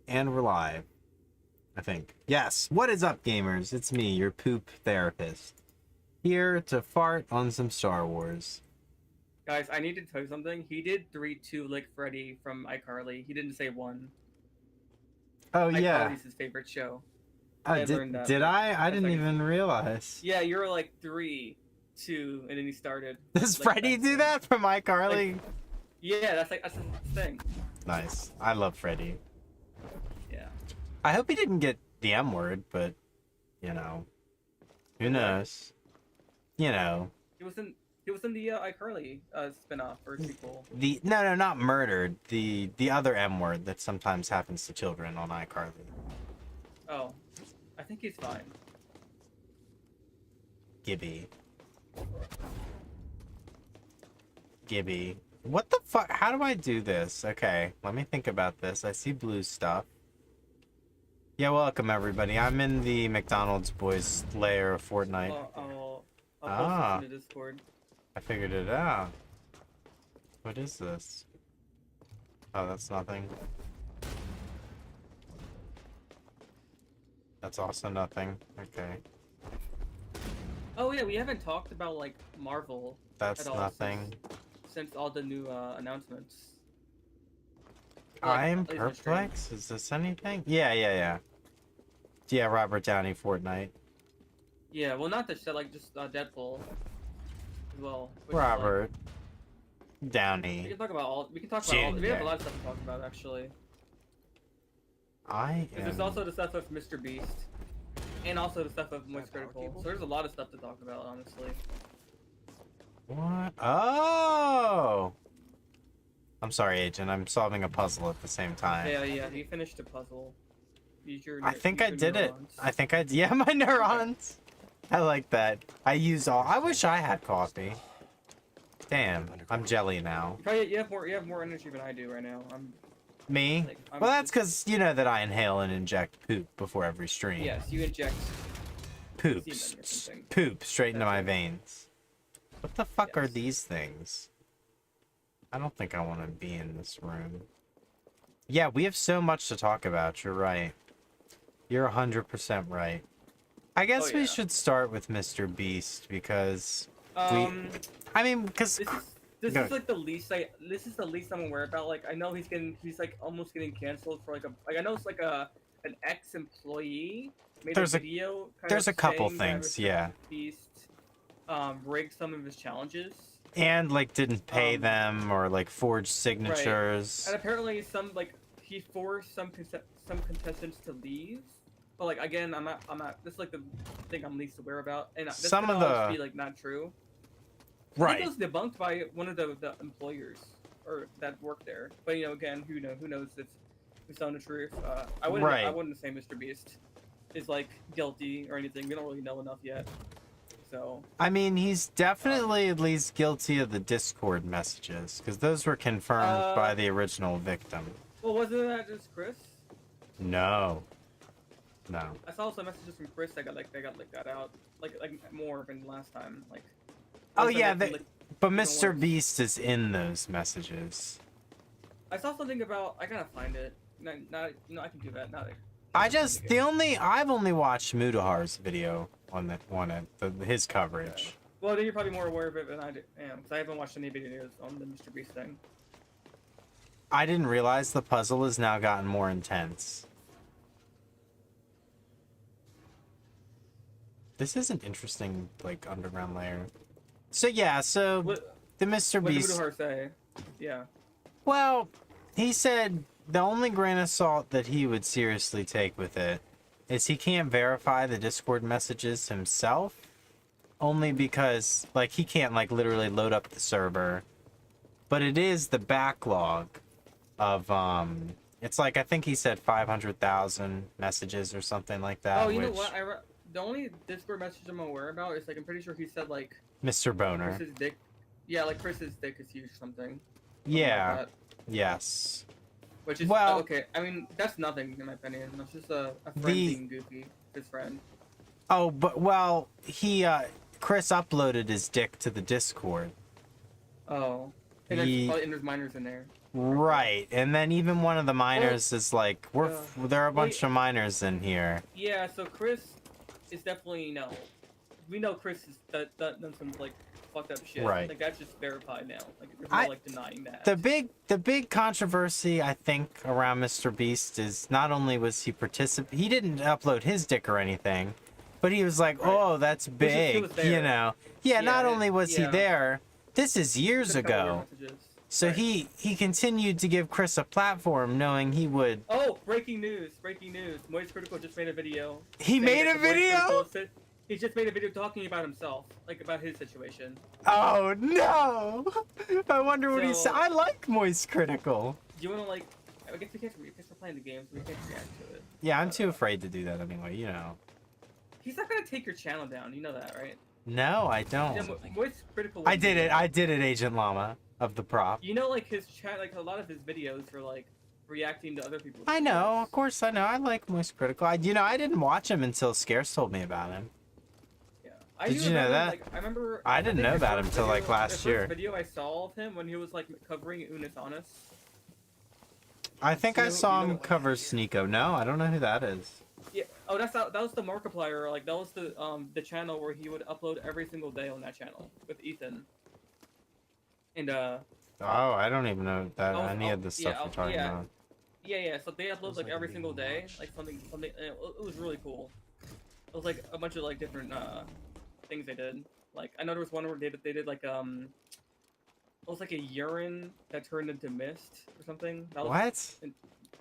And we're live, I think. Yes. What is up, gamers? It's me, your poop therapist. Here to fart on some Star Wars. Guys, I need to tell you something. He did 3-2 like Freddy from iCarly. He didn't say 1. Oh, yeah. iCarly's his favorite show. Oh, I learned that. did like, I? I 10 didn't seconds even ago. realize. Yeah, you were like 3-2, and then he started. Does like, Freddy do that from iCarly? Like, yeah, that's his thing. Nice. I love Freddy. Yeah. I hope he didn't get the M word, but, you know. Who knows? You know. He was in the iCarly spinoff or sequel. No, not murdered. The other M word that sometimes happens to children on iCarly. Oh, I think he's fine. Gibby. What the fuck? How do I do this? Okay, let me think about this. I see blue stuff. Yeah, welcome everybody. I'm in the McDonald's boys lair of Fortnite. I'll post this in the Discord. I figured it out. What is this? Oh, that's nothing. That's also nothing. Okay. Oh yeah, we haven't talked about like Marvel. That's at all nothing. Since all the new announcements. I'm perplexed. Is this anything? Yeah, Robert Downey Fortnite. Yeah, well, not the show, like just Deadpool as well. Robert We Downey. can talk about all. We can talk about all. We have a lot of stuff to talk about actually. There's also the stuff of Mr. Beast, and also the stuff of Moist Critical. So there's a lot of stuff to talk about, honestly. What? Oh! I'm sorry, Agent. I'm solving a puzzle at the same time. Yeah, you finished the puzzle. I think I did neurons. it. Yeah, my neurons. I like that. I wish I had coffee. Damn, I'm jelly now. You have more energy than I do right now. Me? Well, that's because you know that I inhale and inject poop before every stream. Yes, you inject poop straight into my veins. What the fuck are these things? I don't think I want to be in this room. Yeah, we have so much to talk about. You're right. You're 100% right. I guess we should start with Mr. Beast because because this is like the least I'm aware about. Like I know he's like almost getting canceled for I know it's like an ex-employee made a video. There's a couple things, yeah. Beast rigged some of his challenges. And like didn't pay them or like forged signatures. Right. And apparently he forced some contestants to leave. But like again, I'm not. This is like the thing I'm least aware about, and this could always be like not true. Right. I think it was debunked by one of the employers or that worked there. But you know, again, who knows if it's telling the truth? I wouldn't say Mr. Beast is like guilty or anything. We don't really know enough yet. So. I mean, he's definitely at least guilty of the Discord messages because those were confirmed by the original victim. Well, wasn't that just Chris? No. I saw some messages from Chris that got out like more than last time. Like. Oh yeah, but Mr. Beast is in those messages. I saw something about. I gotta find it. I can do that. I've only watched Mudahar's video on that one his coverage. Yeah. Well, then you're probably more aware of it than I am, because I haven't watched any videos on the Mr. Beast thing. I didn't realize the puzzle has now gotten more intense. This is an interesting, like, underground layer. So, yeah, the Mr. Beast... What did Mudahar say? Yeah. Well, he said the only grain of salt that he would seriously take with it is he can't verify the Discord messages himself. Only because, like, he can't, like, literally load up the server. But it is the backlog of, it's like, I think he said 500,000 messages or something like that. Oh, you know what? The only Discord message I'm aware about is, like, I'm pretty sure he said, like... Mr. Boner. Chris's dick. Yeah, like, Chris's dick is huge or something. Yeah. Like yes. Which is, okay, I mean, that's nothing, in my opinion. That's just a friend being goofy. His friend. Oh, but, well, Chris uploaded his dick to the Discord. Oh. And there's minors in there. Right, and then even one of the miners is like, there are a bunch of miners in here. Yeah, so Chris is definitely we know Chris is done some like fucked up shit. Right. Like that's just verified now. Like there's no like denying that. The big controversy I think around Mr. Beast is not only was he he didn't upload his dick or anything, but he was like, oh, that's big, you know. Yeah, not only was he there, this is years ago. So he continued to give Chris a platform, knowing he would. Oh, breaking news! Breaking news! Moist Critical just made a video. He made a video. He just made a video talking about himself, like about his situation. Oh no! I wonder what he said. I like Moist Critical. You wanna like? I guess we can't. Because we're playing the game, so we can't react to it. Yeah, I'm too afraid to do that anyway. You know. He's not gonna take your channel down. You know that, right? No, I don't. Yeah, Moist Critical. I did it, Agent Llama of the prop. You know, like his chat, like a lot of his videos were like reacting to other people's. I know, of course I know. I like Moist Critical. I didn't watch him until Scares told me about him. Yeah. Did you know that? Like, I remember. I didn't know about him until like last year. The video I saw of him when he was like covering Unis Honest. I think I saw him cover Sneeko. No, I don't know who that is. Yeah. Oh, that was the Markiplier. Like that was the channel where he would upload every single day on that channel with Ethan. And Oh, I don't even know that any of the stuff you're talking about. Yeah. So they upload like every single day, like something. It was really cool. It was like a bunch of like different things they did. Like I know there was one where they did like it was like a urine that turned into mist or something. That was, what?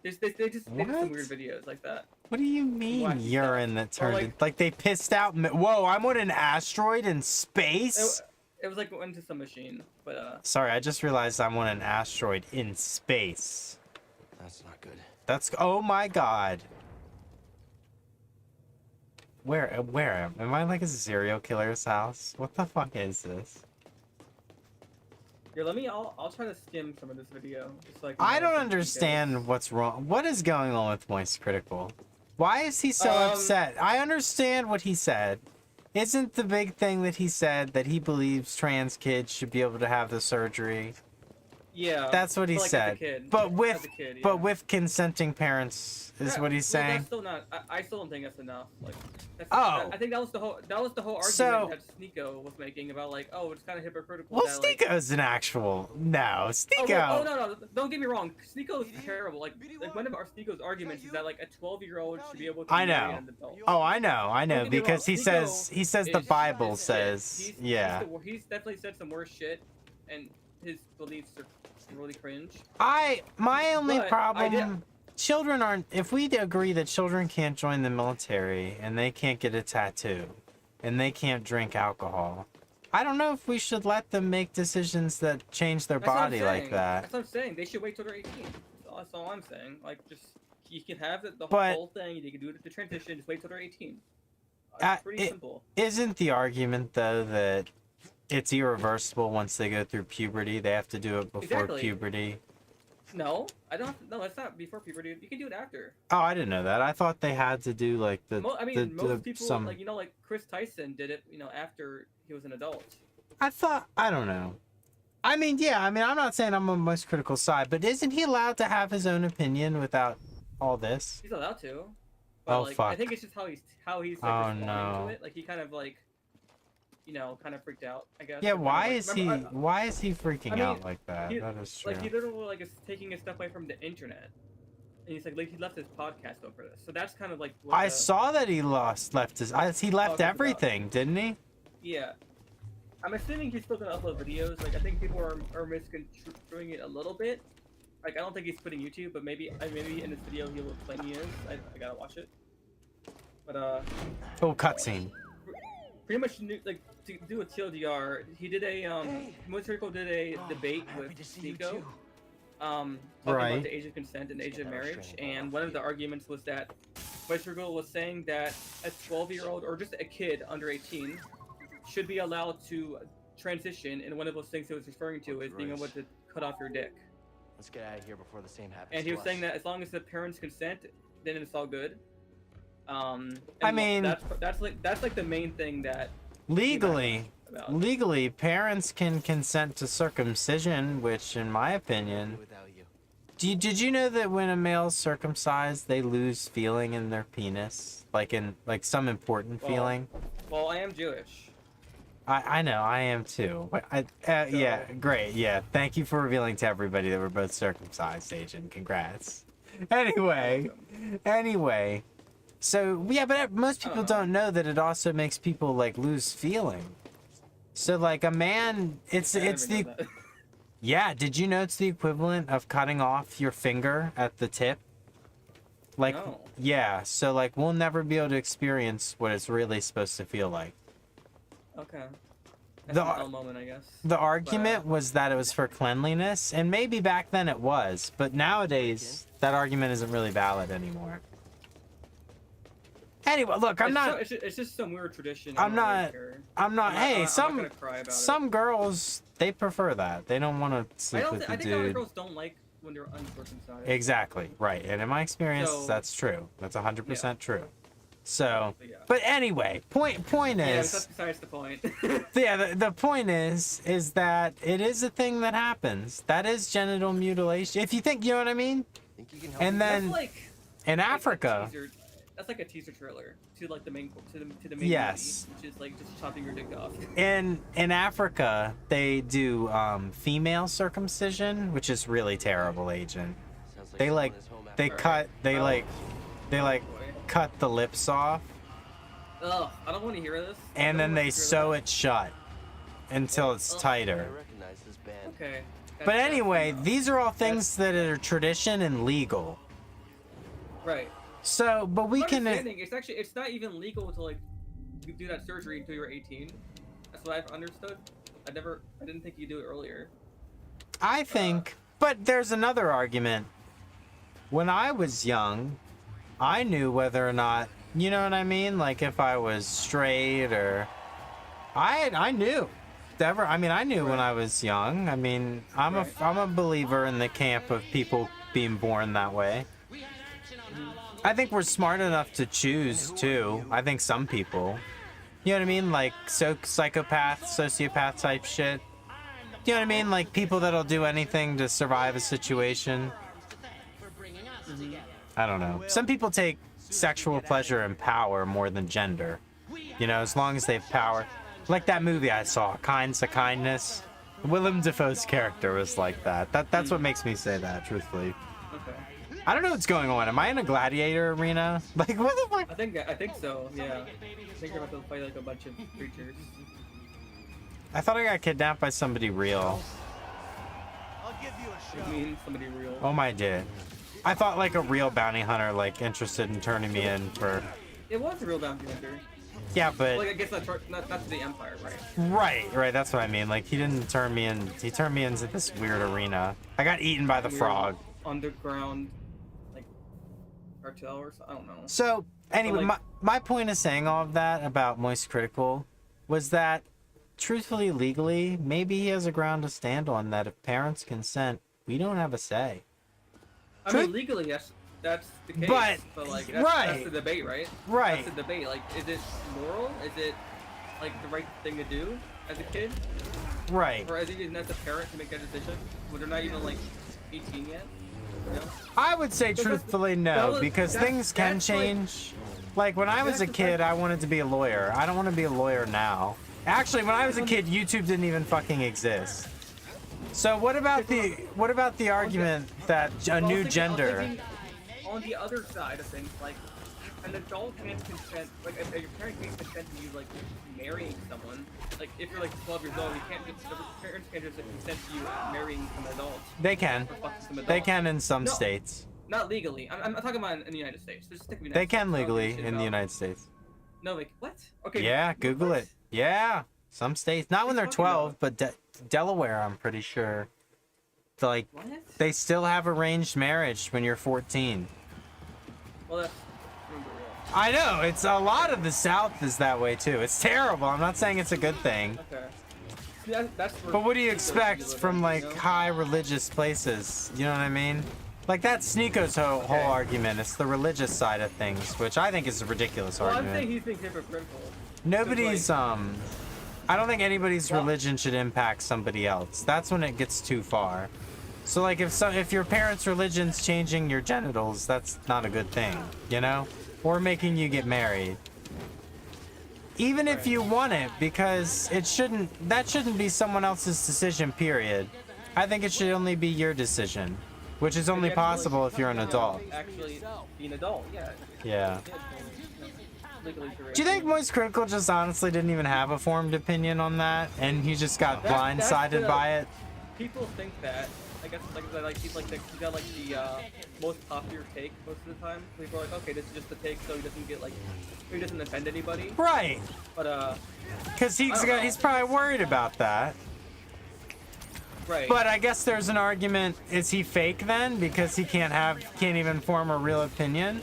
They did some weird videos like that. What do you mean urine that turned like they pissed out? Whoa! I'm on an asteroid in space. It was like went into some machine, but Sorry, I just realized I'm on an asteroid in space. That's not good. That's oh my god. Where am I like a serial killer's house? What the fuck is this? Here, I'll try to skim some of this video. Just like I don't understand what's wrong. What is going on with Moist Critical? Why is he so upset? I understand what he said. Isn't the big thing that he said that he believes trans kids should be able to have the surgery? Yeah. That's what he said. But with consenting parents is what he's saying. That's still not. I still don't think that's enough. Like. I think that was the whole argument that Sneeko was making about like, oh, it's kind of hypocritical. Well, that, Sneeko's an actual Sneeko. Oh no, don't get me wrong. Sneeko's terrible. Like one of our Sneeko's arguments is that like a 12-year-old should be able to. I know. An adult. Oh, I know. Because he says the Bible says yeah. He's definitely said some worse shit, and his beliefs are really cringe. My only problem. Children aren't. If we agree that children can't join the military and they can't get a tattoo, and they can't drink alcohol, I don't know if we should let them make decisions that change their body like that. That's what I'm saying. They should wait till they're 18. That's all I'm saying. Like, just you can have the whole thing. You can do it at the transition. Just wait till they're 18. It's pretty simple. Isn't the argument though that it's irreversible once they go through puberty? They have to do it before puberty. No, I don't. No, it's not before puberty. You can do it after. Oh, I didn't know that. I thought they had to do like the. Most people like like Chris Tyson did it. After he was an adult. I don't know. I'm not saying I'm on the most critical side, but isn't he allowed to have his own opinion without all this? He's allowed to. But, fuck. I think it's just how he's responding to it. Like he kind of like. Kind of freaked out, I guess. Yeah, why is he freaking out like that? That is true. Like he literally is taking his stuff away from the internet, and he's like he left his podcast over this. So that's kind of like. I saw that he he left everything, didn't he? Yeah, I'm assuming he's still gonna upload videos. Like I think people are misconstruing it a little bit. Like I don't think he's quitting YouTube, but maybe in this video he'll explain he is. I gotta watch it. But Oh, cutscene. Pretty much like. To do a TLDR, he did Moist Critical did a debate with Sneeko, talking about the age of consent and age of marriage, and one of the arguments was that Moist Critical was saying that a 12-year-old or just a kid under 18 should be allowed to transition, and one of those things he was referring to is being able to cut off your dick. Let's get out of here before the same happens. And he was saying that as long as the parents consent, then it's all good. That's like the main thing that. Legally, parents can consent to circumcision, which, in my opinion, Did you know that when a male's circumcised, they lose feeling in their penis, like some important feeling? Well, I am Jewish. I know, I am too. Yeah, great. Yeah, thank you for revealing to everybody that we're both circumcised, Agent. Congrats. Anyway, so yeah, but most people don't know that it also makes people like lose feeling. So like a man, it's the yeah. Did you know it's the equivalent of cutting off your finger at the tip? Like No. yeah. So like we'll never be able to experience what it's really supposed to feel like. Okay. That's an L moment, I guess. The argument was that it was for cleanliness, and maybe back then it was, but nowadays that argument isn't really valid anymore. Anyway, look, It's just some weird tradition. I'm not. Hey, I'm not gonna cry about some girls they prefer that. They don't want to sleep with the I think dude. other girls don't like when they're uncircumcised. Exactly right, and in my experience, that's true. That's 100% true. So, but anyway, point is. That's besides the point. Yeah, the point is that it is a thing that happens. That is genital mutilation. If you think, you know what I mean. Think you can help And me? then in Africa. That's like a teaser trailer to like the main to the main yes, movie, which is like just chopping your dick off. In Africa, they do female circumcision, which is really terrible, Agent. They cut cut the lips off. Ugh, I don't want to hear this. And then they sew it shut until it's tighter. Okay. But anyway, these are all things that are tradition and legal. Right. So, but we can. It's not even legal to like do that surgery until you're 18. That's what I've understood. I didn't think you do it earlier. I think, but there's another argument. When I was young, I knew whether or not, you know what I mean? Like if I was straight or I knew. I knew when I was young. I mean, I'm a believer in the camp of people being born that way. I think we're smart enough to choose too. I think some people, you know what I mean? Like psychopath, sociopath type shit. You know what I mean? Like people that'll do anything to survive a situation. I don't know. Some people take sexual pleasure and power more than gender. You know, as long as they have power. Like that movie I saw, Kinds of Kindness. Willem Dafoe's character was like that. That's what makes me say that, truthfully. Okay. I don't know what's going on. Am I in a gladiator arena? Like, what the fuck? I think so, yeah. I think you're about to fight like a bunch of creatures. I thought I got kidnapped by somebody real. You mean somebody real? Oh my did. I thought like a real bounty hunter, like interested in turning me in for. It was a real bounty hunter. Yeah, but. Like I guess not to the Empire, right? Right. That's what I mean. Like he didn't turn me in. He turned me into this weird arena. I got eaten by the frog. Underground, like cartel or something. I don't know. So anyway, like, my point of saying all of that about Moist Critical was that, truthfully, legally, maybe he has a ground to stand on that if parents consent, we don't have a say. I mean, legally, that's the case. But like, that's the debate, right? Right. That's the debate. Like, is it moral? Is it like the right thing to do as a kid? Right. Or is it even as a parent to make that decision when they're not even like 18 yet? You know? I would say truthfully no, because things can change. Like when I was a kid, I wanted to be a lawyer. I don't want to be a lawyer now. Actually, when I was a kid, YouTube didn't even fucking exist. So what about the argument that a new gender? On the other side of things, like an adult can't consent. Like your parent can't consent to you like marrying someone. Like if you're like 12 years old, parents can't just consent to you marrying some adult. They can. They can in some states. Not legally. I'm talking about in the United States. They can legally in the United States. No, like what? Okay. Yeah, Google it. Yeah, some states. Not when they're 12, but Delaware, I'm pretty sure. Like, they still have arranged marriage when you're 14. Well, that's I know, it's a lot of the South is that way too. It's terrible. I'm not saying it's a good thing. Okay. But what do you expect from like high religious places? You know what I mean? Like that's Sneako's whole argument. It's the religious side of things, which I think is a ridiculous argument. I'm saying he thinks hypocritical. Nobody's I don't think anybody's religion should impact somebody else. That's when it gets too far. So like if your parents' religion's changing your genitals, that's not a good thing, you know? Or making you get married. Even if you want it, because that shouldn't be someone else's decision, period. I think it should only be your decision, which is only possible if you're an adult. Actually, be an adult, yeah. Yeah. Legally correct. Do you think Moist Critical just honestly didn't even have a formed opinion on that, and he just got blindsided by it? People think that. I guess he's got like the most popular take most of the time. People are like, okay, this is just the take, so he doesn't offend anybody. Right. But because he's probably worried about that. Right. But I guess there's an argument: is he fake then? Because he can't even form a real opinion.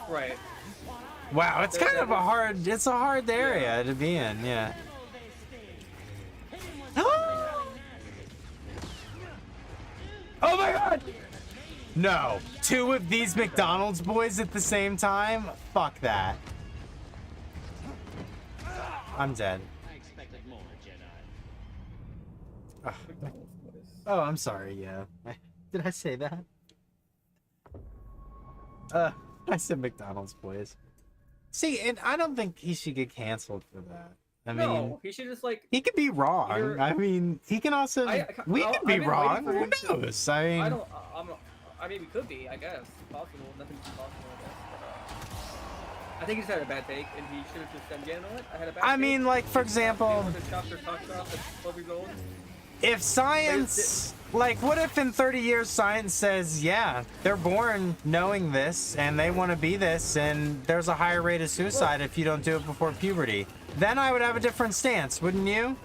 Right. Wow, it's kind of a hard area to be in, yeah. Oh my god! No. 2 of these McDonald's boys at the same time? Fuck that. I'm dead. I expected more, Jedi. Oh, I'm sorry, yeah. Did I say that? I said McDonald's boys. See, and I don't think he should get canceled for that. I mean, he should just like. He could be wrong. I mean, he can also. We could be wrong. Who knows? I mean. I mean, we could be. I guess possible. Nothing's impossible. I guess. But, I think he's had a bad take, and he should have just said, "Yeah, you know what? I had a bad take." I mean, like for example, if science, like, what if in 30 years science says, yeah, they're born knowing this, and they want to be this, and there's a higher rate of suicide if you don't do it before puberty? Then I would have a different stance, wouldn't you?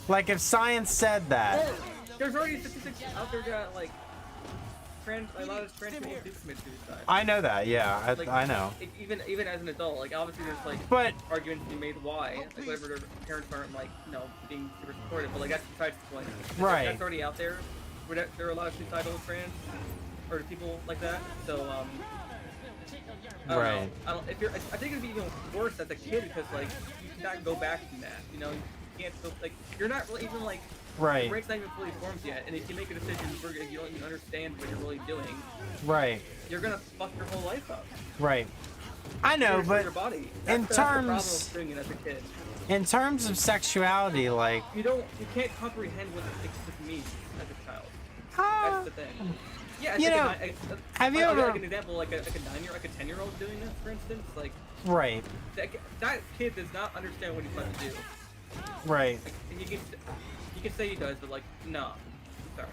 Like if science said that. Well, there's already statistics out there that like a lot of trans people do commit suicide. I know that, yeah, Like, I know. Even as an adult, like obviously there's like arguments to be made why, like whatever their parents aren't like being super supportive, but like that's besides the point. Right. That's already out there. There are a lot of suicidal trans or people like that. So I don't know. I think it'd be even worse as a kid because like you cannot go back from that. You know, you can't go like you're not really even like your brain's not even fully formed yet, and if you make a decision where you don't even understand what you're really doing, you're gonna fuck your whole life up. Right. I know, but your body. in That's terms the problem with as a kid. In terms of sexuality, like you can't comprehend what it means as a child. That's the thing. Yeah, you know, have you ever like an example like a 10-year-old doing this, for instance, like that kid does not understand what he's about to do. Right. Like, you can say he does, but like no, sorry.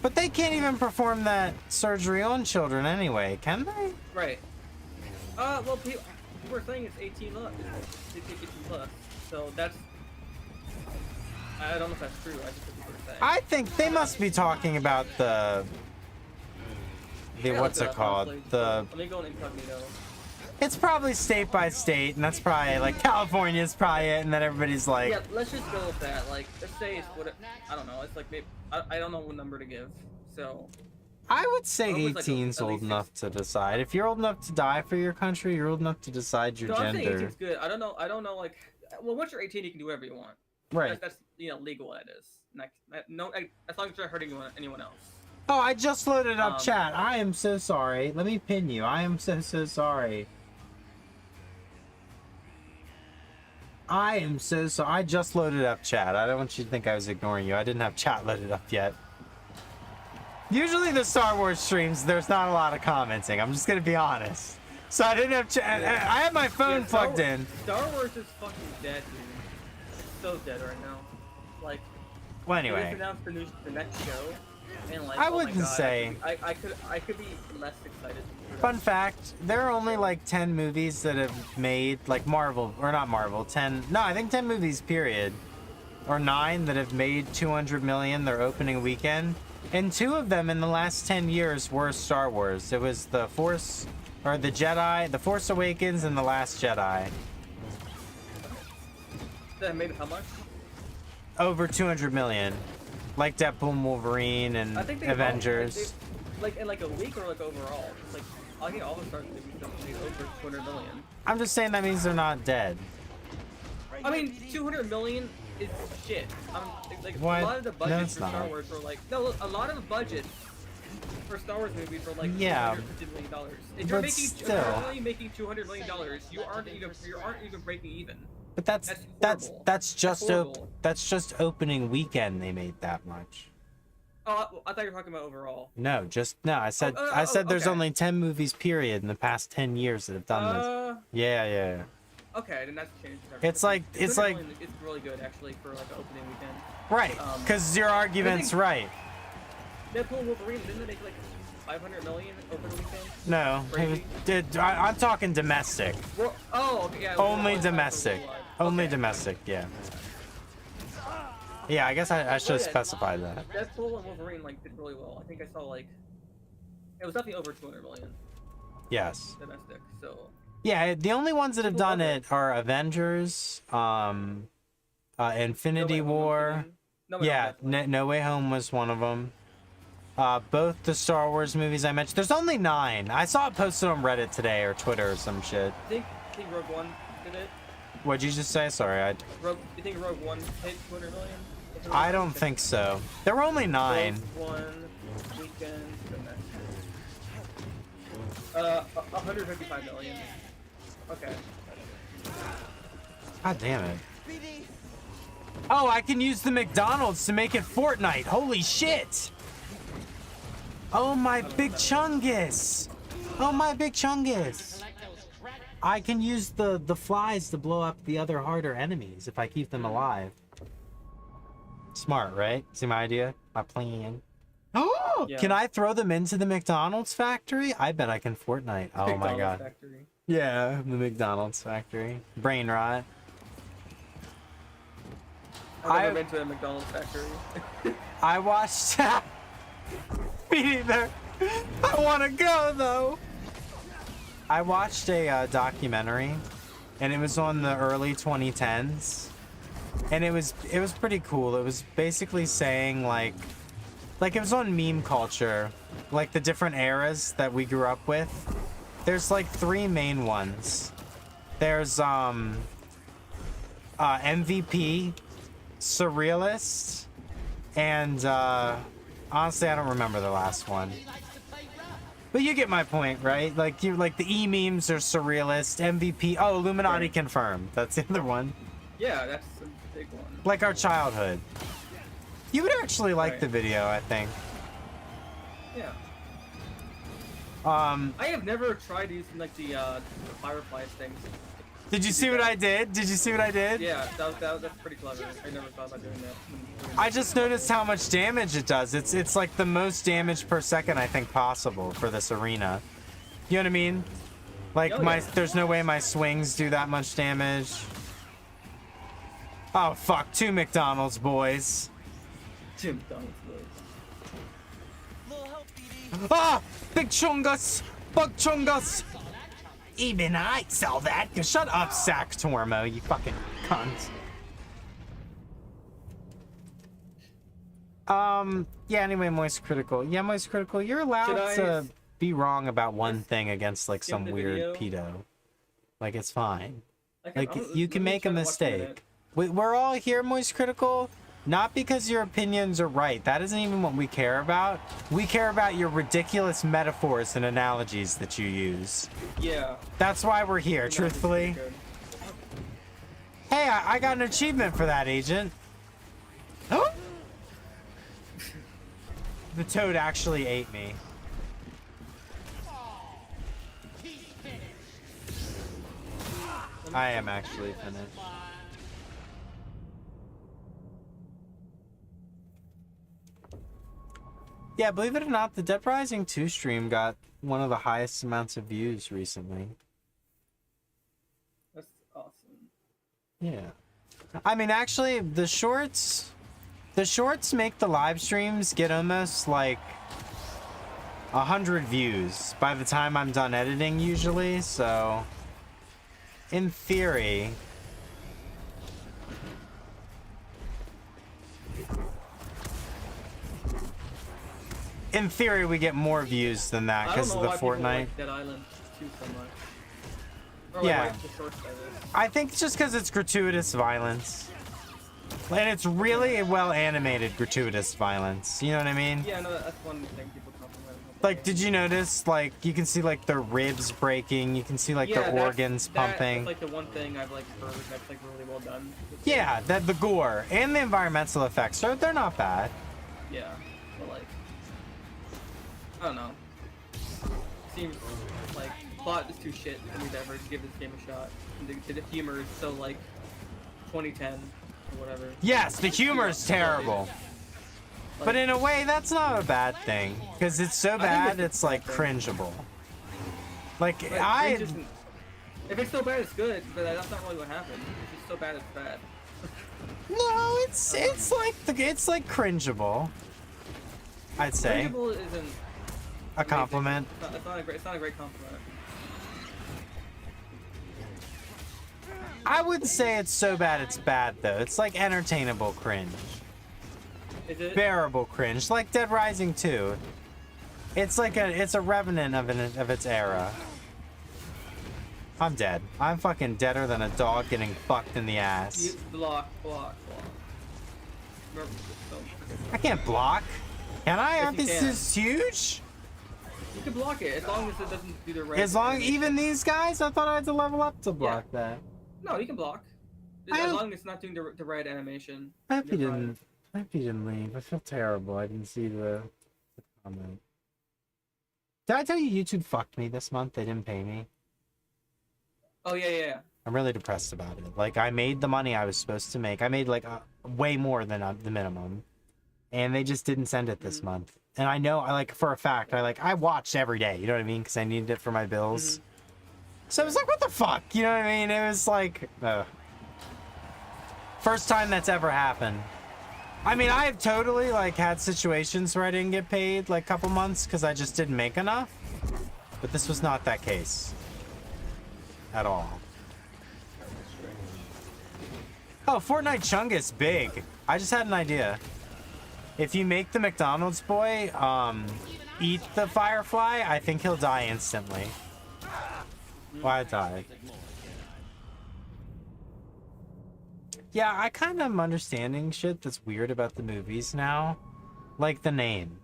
But they can't even perform that surgery on children anyway, can they? Right. Well, people are saying it's 18 plus, so that's. I don't know if that's true. I just people are saying. I think they must be talking about the what's it called? Let me go in incognito. It's probably state by state, and that's probably like California's probably it, and then everybody's like. Yeah, let's just go with that. Like, let's say it's I don't know. It's like maybe I don't know what number to give. So. I would say 18's old enough to decide. If you're old enough to die for your country, you're old enough to decide your gender. I think 18's good. I don't know. Like, well, once you're 18, you can do whatever you want. Right. That's legal. That is. As long as you're not hurting anyone else. Oh, I just loaded up chat. I am so sorry. Let me pin you. I am so sorry. I am so sorry. I just loaded up chat. I don't want you to think I was ignoring you. I didn't have chat loaded up yet. Usually the Star Wars streams, there's not a lot of commenting. I'm just gonna be honest. So I didn't have chat. I had my phone plugged in. Star Wars is fucking dead, dude. It's so dead right now. Like. Well, anyway. They just announced the next show, and like. I wouldn't say. I could be less excited. Fun fact: there are only like 10 movies that have made like Marvel or not Marvel. 10. No, I think 10 movies. Period. Or 9 that have made 200 million their opening weekend. And 2 of them in the last 10 years were Star Wars. It was The Force Awakens, and The Last Jedi. That made how much? Over 200 million. Like Deadpool and Wolverine and Avengers. Like in like a week or like overall? Like I think all the Star Wars movies over 200 million. I'm just saying that means they're not dead. I mean, 200 million is shit. Like What? a lot of the No, budgets it's for Star not. Wars were like a lot of the budgets for Star Wars movies were like Yeah. $250 million. If you're But making still. if you're only making $200 million, you aren't even breaking even. But that's horrible. that's just opening weekend they made that much. Oh, I thought you were talking about overall. No, I said there's okay. only 10 movies period in the past 10 years that have done this. Yeah. Okay, then that's changed. It's like it's really good actually for like an opening weekend. right, because your argument's right. Deadpool and Wolverine, didn't they make like 500 million over the weekend? No, I'm talking domestic. Well, okay, yeah. Only domestic. Only domestic, yeah. Yeah, I guess I should have specified that. Deadpool and Wolverine like did really well. I think I saw like it was definitely over 200 million Yes. domestic. So yeah, the only ones that have done it are Avengers, Infinity War. No Way Home was one of them. Both the Star Wars movies I mentioned. There's only 9. I saw it posted on Reddit today or Twitter or some shit. I think Rogue One did it. What'd you just say? Sorry, you think Rogue One hit 200 million? I don't think so. There were only 9. Rogue One weekend domestic. 155 million. Okay. God damn it. Oh, I can use the McDonald's to make it Fortnite. Holy shit. Oh, my big chungus. Oh, my big chungus. I can use the flies to blow up the other harder enemies if I keep them alive. Smart, right? See my idea? My plan. Oh! Yeah. Can I throw them into the McDonald's factory? I bet I can Fortnite. Oh McDonald's my god. Factory. Yeah, the McDonald's factory. Brain rot. I've never been to a McDonald's factory. I watched... Me neither. I want to go, though. I watched a documentary, and it was on the early 2010s. And it was pretty cool. It was basically saying, like it was on meme culture. Like, the different eras that we grew up with. There's, like, 3 main ones. There's, MVP, Surrealist, and, honestly, I don't remember the last one. But you get my point, right? Like the E-memes are Surrealist, MVP. Oh, Illuminati confirmed. That's the other one. Yeah, that's a big one. Like our childhood. You would actually like the video, I think. Yeah. I have never tried using like the Fireflies things. Did you see what I did? Did you see what I did? Yeah, that's pretty clever. I never thought about doing that. I just noticed how much damage it does. It's like the most damage per second I think possible for this arena. You know what I mean? Like there's no way my swings do that much damage. Oh fuck, 2 McDonald's boys. 2 McDonald's boys. Ah! Big chungus! Bug chungus! Even I saw that. Shut up, Sack Tormo, you fucking cunt. Yeah, anyway, Moist Critical. Yeah, Moist Critical, you're allowed to be wrong about one thing against, like, some weird pedo. Like, it's fine. Like, you can make a mistake. We're all here, Moist Critical, not because your opinions are right. That isn't even what we care about. We care about your ridiculous metaphors and analogies that you use. Yeah. That's why we're here, truthfully. Hey, I got an achievement for that, Agent. Oh! The toad actually ate me. I am actually finished. Yeah, believe it or not, the Dead Rising 2 stream got one of the highest amounts of views recently. That's awesome. Yeah. I mean, actually, the shorts make the live streams get almost like 100 views by the time I'm done editing usually, so in theory, we get more views than that because of the Fortnite. Like Dead Island 2 so much. Or yeah. Like the shorts, I think just because it's gratuitous violence. And it's really well animated, gratuitous violence. You know what I mean? Yeah, no, that's one thing people compliment. Like, did you notice, like, you can see, like, their ribs breaking, you can see, like, their organs pumping. That's, like, the one thing I've, like, heard that's, like, really well done. Yeah, the gore and the environmental effects, they're not bad. Yeah, but, like, I don't know. Seems like plot is too shit for me to ever give this game a shot. And the humor is so, like, 2010 or whatever. Yes, the humor is terrible. Like, but in a way, that's not a bad thing. Because it's so bad, it's like cringeable. Like, if it's so bad, it's good, but that's not really what happened. It's just so bad, it's bad. No, it's like cringeable. I'd say. Cringeable isn't a compliment. It's not a great compliment. I wouldn't say it's so bad it's bad though. It's like entertainable cringe. Is it? Bearable cringe, like Dead Rising 2. It's like it's a revenant of its era. I'm dead. I'm fucking deader than a dog getting fucked in the ass. Block. Remember, I can't block. Can I? Yes, Aren't these dudes huge? You can block it as long as it doesn't do the right. As long, even these guys? I thought I had to level up to block that. No, you can block. As long as it's not doing the right animation. I hope he didn't. I hope he didn't leave. I feel terrible. I didn't see the comment. Did I tell you YouTube fucked me this month? They didn't pay me. Oh yeah. I'm really depressed about it. Like, I made the money I was supposed to make. I made like way more than the minimum, and they just didn't send it this month. And I know, for a fact, I watched every day. You know what I mean? Because I needed it for my bills. So I was like, what the fuck? You know what I mean? It was like, first time that's ever happened. I mean, I have totally had situations where I didn't get paid a couple months because I just didn't make enough. But this was not that case. At all. Oh, Fortnite Chungus big. I just had an idea. If you make the McDonald's boy eat the Firefly, I think he'll die instantly. Why die? Yeah, I kind of am understanding shit that's weird about the movies now. Like the name.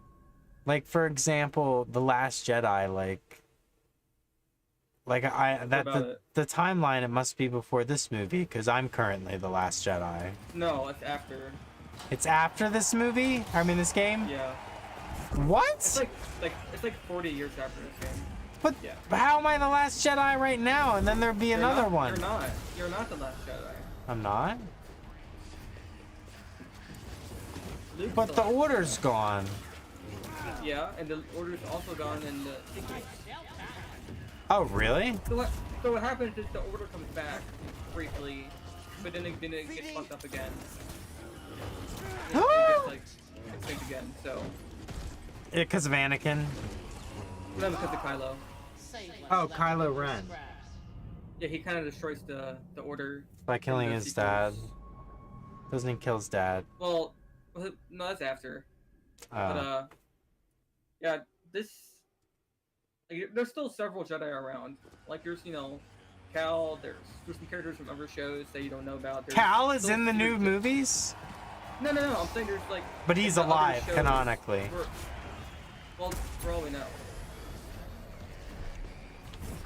Like, for example, The Last Jedi, the timeline, it must be before this movie, because I'm currently The Last Jedi. No, it's after. It's after this movie? I mean, this game? Yeah. What? It's like 40 years after this game. But how am I The Last Jedi right now? And then there'd be another one. You're not. You're not The Last Jedi. I'm not? Luke's But the Order's gone. Yeah, and the Order's also gone in the sequel. Oh, really? So what happens is the Order comes back briefly, but then it gets fucked up again. It gets extinct again, so... Because of Anakin? No, because of Kylo. Oh, Kylo Ren. Yeah, he kind of destroys the Order. By killing his dad. Doesn't he kill his dad? Well, no, that's after. But, yeah, there's still several Jedi around. There's, Cal, there's some characters from other shows that you don't know about. Cal is in the new movies? No, I'm saying there's, But he's alive, canonically. For all we know.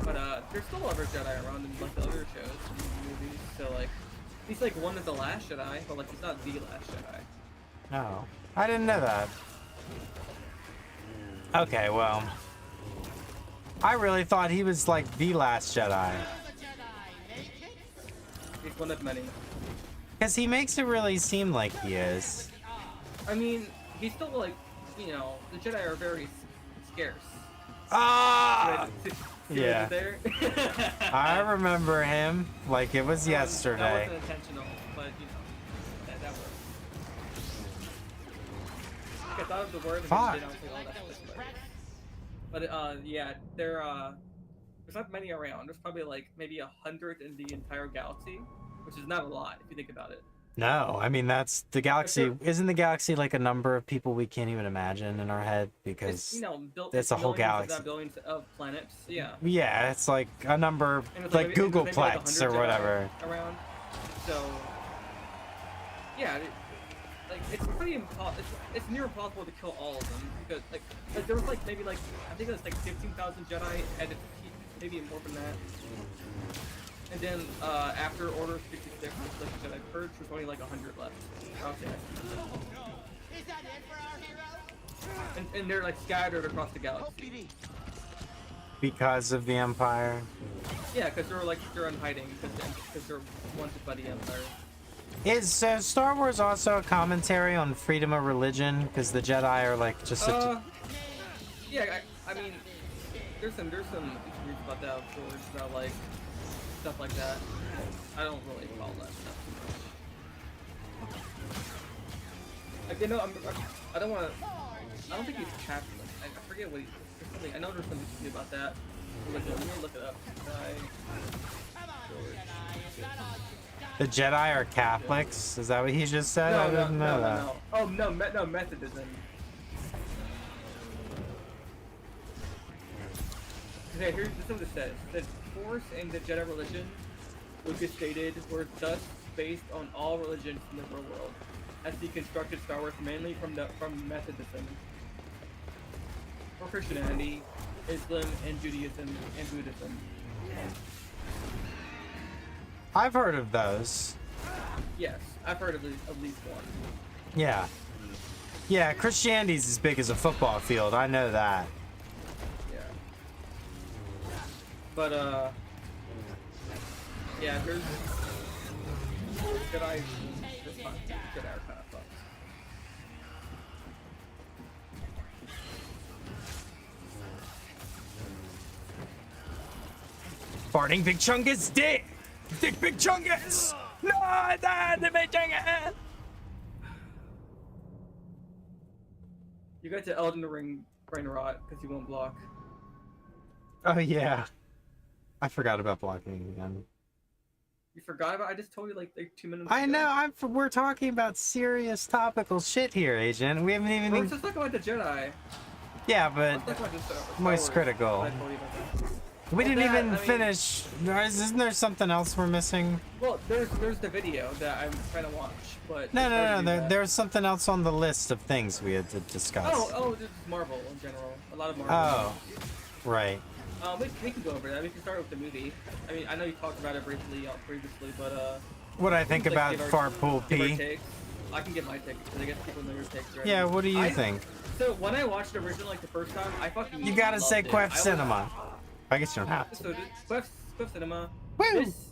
But, there's still other Jedi around in, the other shows and movies, so, he's, one of the Last Jedi, but, he's not the Last Jedi. No. I didn't know that. Okay, well... I really thought he was, the Last Jedi. He's one of many. Because he makes it really seem like he is. I mean, he's still, the Jedi are very scarce. Ah! Yeah. I remember him like it was yesterday. That wasn't intentional, but that worked. I thought of the word and Fuck. then I was like, oh, that's right. But yeah, there's not many around. There's probably maybe 100 in the entire galaxy, which is not a lot if you think about it. No, I mean that's the galaxy. Isn't the galaxy a number of people we can't even imagine in our head because it's a whole galaxy. Billions of planets. Yeah. Yeah, it's a number Googleplex Googleplex or whatever. Around. So Yeah, like it's pretty it's near impossible to kill all of them because like there was like maybe like I think it was like 15,000 Jedi at its peak, maybe more than that. And then after Order 66, like the Jedi Purge, there's only like 100 left. Okay. Is that it for our hero? And they're like scattered across the galaxy. Because of the Empire. Yeah, because they're in hiding because they're wanted by the Empire. Is Star Wars also a commentary on freedom of religion? Because the Jedi are like just yeah, I mean, there's some interviews about that, of course, about like stuff like that. I don't really follow that stuff too much. Like, you know, I don't want to. I don't think he's Catholic. I forget what there's something. I know there's something to do about that. Let me look it up. the Jedi are Catholics. Is that what he just said? I didn't know that. No. Oh no, Methodism. Okay, this is what it says. The Force and the Jedi religion would be stated were thus based on all religions in the real world, as he constructed Star Wars mainly from Methodism, or Christianity, Islam, and Judaism and Buddhism. I've heard of those. Yes, I've heard of at least one. Yeah. Yeah, Christianity's as big as a football field. I know that. Yeah. But yeah, there's Jedi are kind of fucked. Farting Big Chungus dick! Dick Big Chungus! No, that's the Big Chungus! You got to Elden Ring brain rot because you won't block. Oh yeah. I forgot about blocking again. You forgot about? I just told you like 2 minutes I ago. know, we're talking about serious topical shit here, Agent. We haven't even... Let's just talk about the Jedi. Yeah, but Let's talk about just Star most Wars. critical. I told you about that. We didn't that, even I mean- finish. Isn't there something else we're missing? Well, there's the video that I'm trying to watch, but No. There's something else on the list of things we had to discuss. Oh, just Marvel in general. A lot of Marvel. Oh, right. We can go over that. We can start with the movie. I mean, I know you talked about it previously, but What I think like, about give our- Farpool give our P. takes. I can get my take because I guess people know your takes already. Yeah, what do you think? So when I watched the original like the first time, I fucking You gotta loved say it. Quef Cinema. I guess you don't have to. So Quef Cinema. Woo! This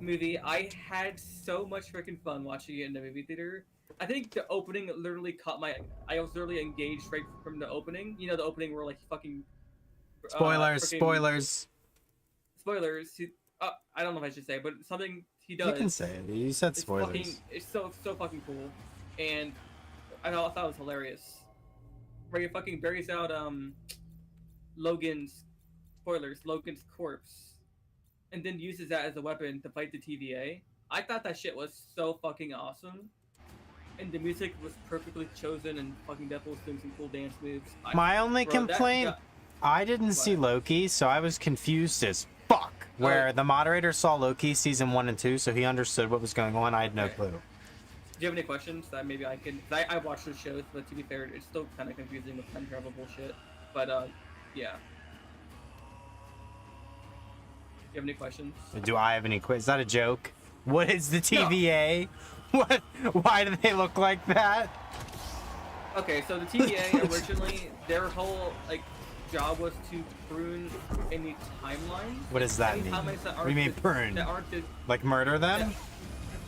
movie, I had so much freaking fun watching it in the movie theater. I think the opening literally caught my. I was literally engaged right from the opening. You know, the opening where like fucking. Spoilers, freaking- spoilers. Spoilers. I don't know if I should say, but something he does. You can say it. You said It's spoilers. fucking. It's so fucking cool, and I thought it was hilarious. Where he fucking buries out Logan's corpse, and then uses that as a weapon to fight the TVA. I thought that shit was so fucking awesome, and the music was perfectly chosen, and fucking Deadpool was doing some cool dance moves. My only Bro, that complaint, got- I didn't see Loki, so I was confused as fuck. Where the moderator saw Loki season 1 and 2, so he understood what was going on. I had no Okay. clue. Do you have any questions that maybe I can? I watched those shows, but to be fair, it's still kind of confusing with time travel bullshit. But yeah. You have any questions? Do I have any quiz? Is that a joke? What is the TVA? What? Why do they look like that? Okay, so the TVA originally, their whole like job was to prune any timelines. What does that Any mean? timelines that What do you mean aren't prune? That aren't the, Like murder them?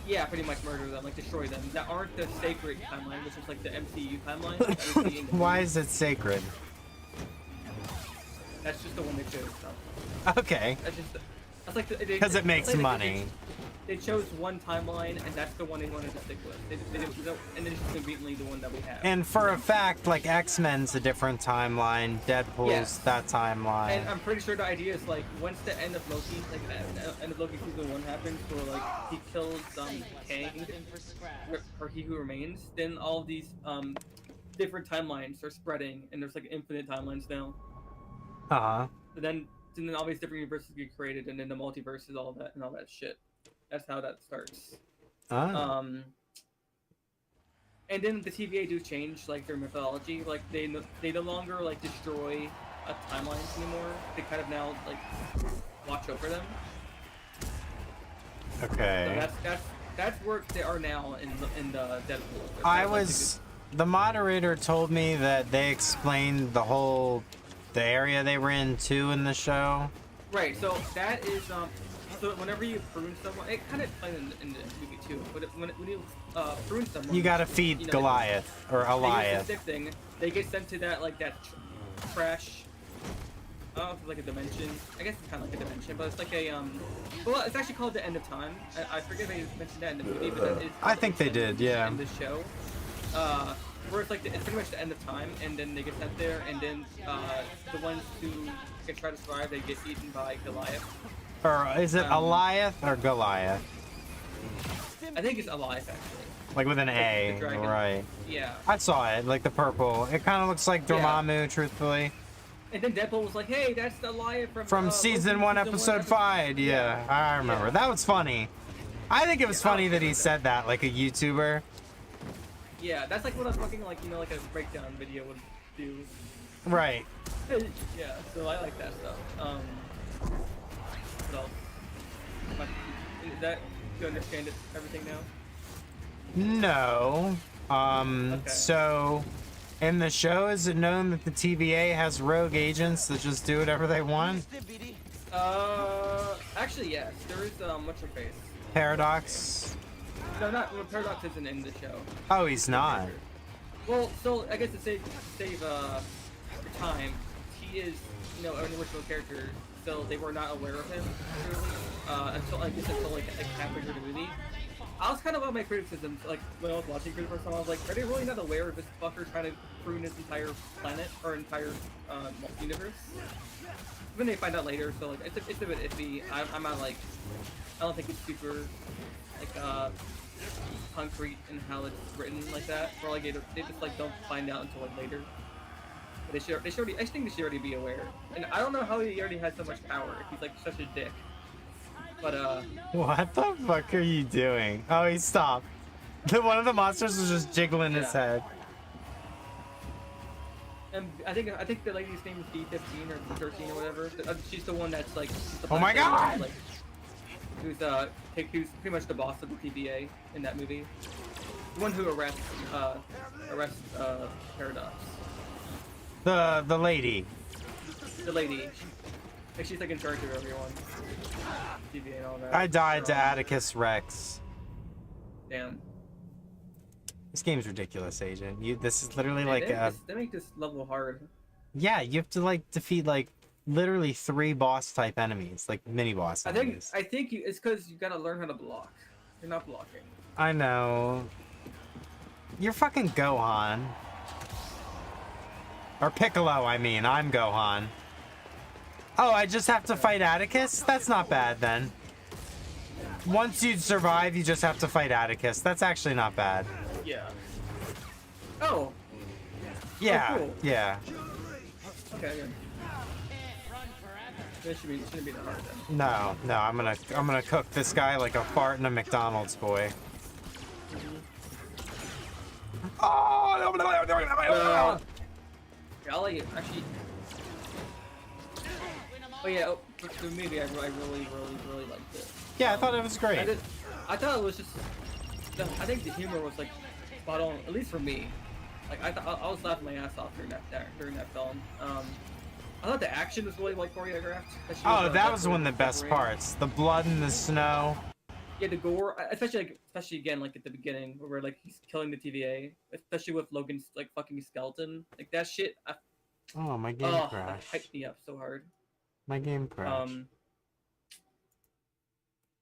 yeah, pretty much murder them, like destroy them. That aren't the sacred timeline, which is like the MCU timeline. that we see in the Why movies. is it sacred? That's just the one they chose. So. Okay. That's like Because it makes money. They chose one timeline, and that's the one they wanted to stick with. They didn't, and it's just conveniently the one that we have. And for a fact, like X-Men's a different timeline, Deadpool's Yes. that timeline. And I'm pretty sure the idea is like once the end of Loki, like end of Loki season 1 happens, where like he kills Kang, or He Who Remains, then all of these different timelines are spreading, and there's like infinite timelines now. Uh-huh. And then all these different universes get created, and then the multiverse is all that and all that shit. That's how that starts. Oh. And then the TVA do change like their methodology. Like they no longer like destroy timelines anymore. They kind of now like watch over them. Okay. So that's where they are now in the Deadpool. I was the moderator told me that they explained the area they were in too in the show. Right. So that is so whenever you prune someone, it kind of explained in the movie too. But when you prune someone, You gotta feed Goliath or Goliath. Thing, they get sent to that like that trash. I don't know if it's like a dimension. I guess it's kind of like a dimension, but it's like a well, it's actually called the End of Time. I forget if they mentioned that in the movie, but it's I think they did, yeah. In the show, where it's like it's pretty much the end of time, and then they get sent there, and then the ones who can try to survive, they get eaten by Goliath. Or is it Goliath or Goliath? I think it's Goliath actually. Like with an A, the dragon. right? Yeah. I saw it, like the purple. It kind of looks like Dormammu, truthfully. And then Deadpool was like, "Hey, that's the lion from season 1, episode 5." Yeah, I remember. Yeah. That was funny. I think it was funny that he said that, like a YouTuber. Yeah, that's like what I was fucking like, like a breakdown video would do. Right. Yeah, so I like that stuff. What else? Is that you understand it, everything now? No. Okay. So in the show, is it known that the TVA has rogue agents that just do whatever they want? Actually, yes. There is what's her face? Paradox. No, Paradox isn't in the show. Oh, he's not. Well, so I guess to save time, he is an original character, so they were not aware of him really, until like halfway through the movie. I was kind of on my criticisms, like when I was watching it for the first time, I was like, are they really not aware of this fucker trying to ruin his entire planet or entire universe? When they find out later, so like it's a bit iffy. I'm not like, I don't think it's super like concrete in how it's written like that. Or like they just like don't find out until like later. But I think they should already be aware. And I don't know how he already has so much power if he's like such a dick. But What the fuck are you doing? Oh, he stopped. One of the monsters was just jiggling his head. And I think the lady's name is D15 or 13 or whatever. She's the one that's like. Oh my god! Like, who's pretty much the boss of the TVA in that movie. The one who arrests Paradox. The lady. The lady. Like she's like in charge of everyone. TVA and all that. I died to Atticus Rex. Damn. This game's ridiculous, Agent. This is literally like they make this level hard. Yeah, you have to like defeat like literally 3 boss type enemies, like mini boss enemies. I think it's because you gotta learn how to block. You're not blocking. I know. You're fucking Gohan. Or Piccolo, I mean. I'm Gohan. Oh, I just have to fight Atticus? That's not bad then. Once you survive, you just have to fight Atticus. That's actually not bad. Yeah. Oh. Yeah. Oh, cool. Yeah. Okay. It shouldn't be that hard then. No, I'm gonna cook this guy like a fart in a McDonald's, boy. Oh! Yeah, I'll let you actually. Oh yeah, the movie I really liked it. Yeah, I thought it was great. I thought it was just. I think the humor was like spot on, at least for me. Like I was laughing my ass off during that film. I thought the action was really like choreographed. Oh, that was one of the best parts. The blood in the snow. Yeah, the gore, especially again like at the beginning where like he's killing the TVA, especially with Logan's like fucking skeleton, like that shit. Oh, my game crashed. Hyped me up so hard. My game crashed.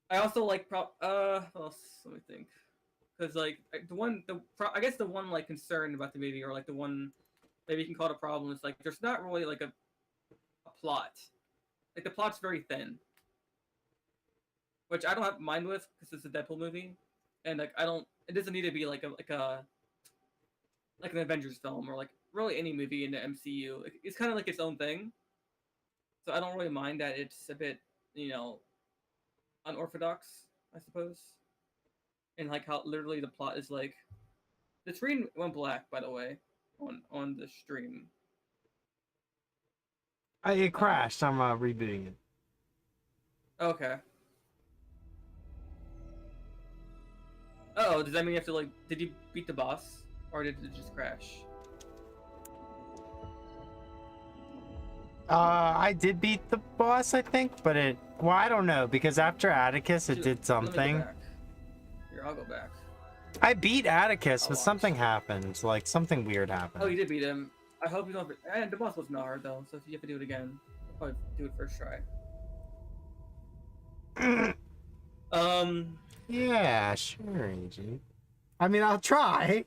I also like what else? Let me think. Because like I guess the one like concern about the movie, or like the one maybe you can call it a problem, is like there's not really like a plot. Like the plot's very thin, which I don't have mind with because it's a Deadpool movie, and like it doesn't need to be like an Avengers film or like really any movie in the MCU. It's kind of like its own thing, so I don't really mind that it's a bit unorthodox, I suppose, and like how literally the plot is like The screen went black, by the way, on the stream. It crashed. I'm rebooting it. Okay. Oh, does that mean you have to like? Did you beat the boss, or did it just crash? I did beat the boss, I think, but well, I don't know, because after Atticus, it did Let me go something. back. Here, I'll go back. I beat Atticus, I'll but watch. something happened. Like, something weird Oh, happened. you did beat him. I hope you don't. And the boss was not hard though, so if you have to do it again, I'll probably do it first try. Yeah, sure, Agent. I mean, I'll try.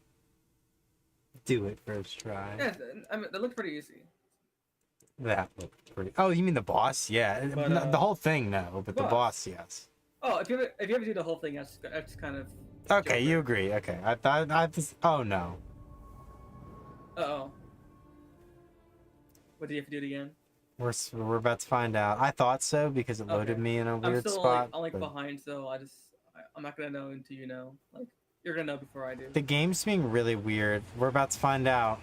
Do it first try. Yeah, I mean, that looked pretty easy. That looked pretty. Oh, you mean the boss? Yeah, But, the whole thing, no, but the boss, yes. Oh, if you ever do the whole thing, that's kind of. Okay, you agree. Okay, I thought I just. Oh no. Uh-oh. What do you have to do it again? We're about to find out. I thought so because it loaded Okay. me in a I'm weird still spot. like but behind, so I'm not gonna know until you know. Like you're gonna know before I do. the game's being really weird. We're about to find out.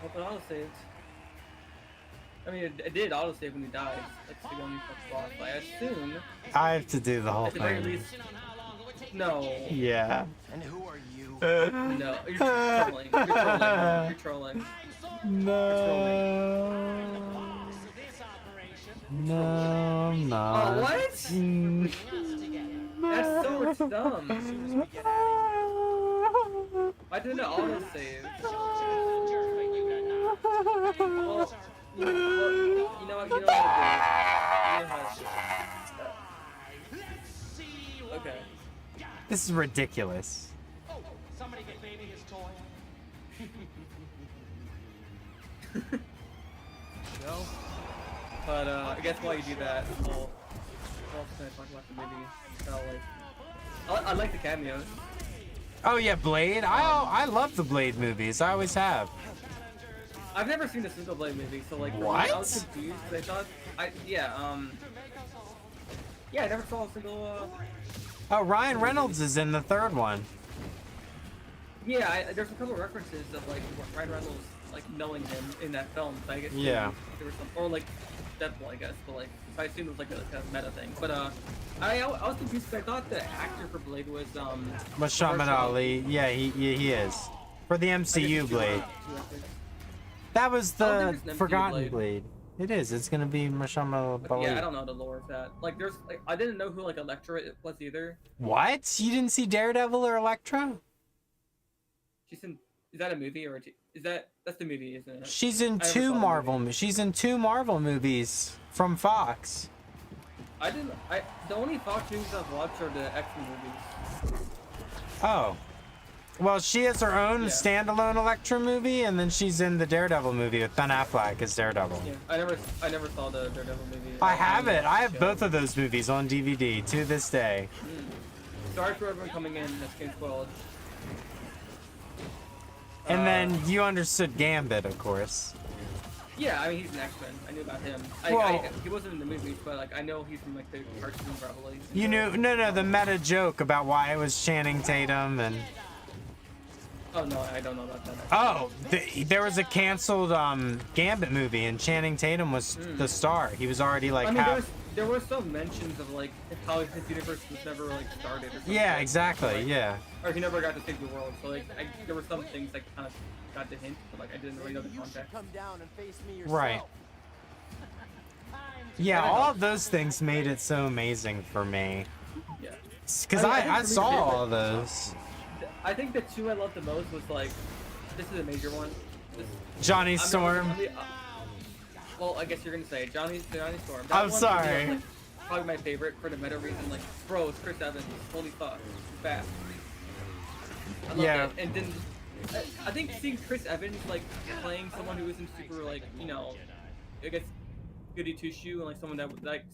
Hope it auto-saved. I mean, it did auto-save when you died. That's the only boss. But I assume, I have to do the whole at the very thing. least, no. Yeah. And who are you? No, you're trolling. You're trolling. You're trolling. No. No, I'm not. Oh, what? Mm. That's so much dumb. Why didn't it auto-save? Well, you know what? You know how to do it. Okay. This is ridiculous. Somebody get baby his toy. Go. But I guess while you do that, we'll also kind of talk about the movie. So, like, I like the cameos. Oh yeah, Blade. I love the Blade movies. I always have. I've never seen a single Blade movie, so like, What? I was confused. I thought, yeah, I never saw a single. Oh, Ryan Reynolds is in the third one. Yeah, there's a couple references of like Ryan Reynolds like knowing him in that film. So I guess Yeah. there was some, or like Deadpool, I guess. But like, so I assumed it was like a kind of meta thing. But I was confused because I thought the actor for Blade was Muhammad Ali. Yeah, he is. For the I guess MCU it's Blade. two actors. That was I don't the think it's an MCU Forgotten Blade. Blade. It is. It's gonna be Muhammad But Ali. yeah, I don't know the lore of that. Like, there's like I didn't know who like Elektra was either. What? You didn't see Daredevil or Elektra? She's in. Is that a movie or that's the movie, isn't it? She's in I never saw two the Marvel. movie. She's in two Marvel movies from Fox. I didn't. The only Fox movies I've watched are the X-Men movies. Oh. Well, she has her own Yeah. standalone Elektra movie, and then she's in the Daredevil movie with Ben Affleck as Daredevil. Yeah, I never saw the Daredevil movie. I have only it. I have show. both of those movies on DVD to this day. Sorry for everyone coming in that's getting spoiled. And then you understood Gambit, of course. Yeah, I mean he's an X-Men. I knew about him. Well- He wasn't in the movies, but like I know he's from like the cartoon probably. You knew no the meta joke about why it was Channing Tatum and Oh no, I don't know about that. oh there was a canceled Gambit movie and Channing Tatum was the star. He was already like I mean half. there were some mentions of like how his universe was never like started or something. Yeah, exactly. Like, Yeah. Or he never got to save the world. So like there were some things that kind of got the hint, but like I didn't really know the You should context. come down and face me yourself. Right. Yeah, all of those things made it so amazing for me. Yeah. Because I mean, I I think for saw me, all of those. I think the two I loved the most was like, this is a major one. This, Johnny I'm Storm. well, I guess you're gonna say Johnny Storm. That I'm one for me sorry. was, like, probably my favorite for the meta reason. Like, bro, it's Chris Evans. Holy fuck, he's fast. I love Yeah. it. And then I think seeing Chris Evans like playing someone who isn't super like I guess goody two shoe and like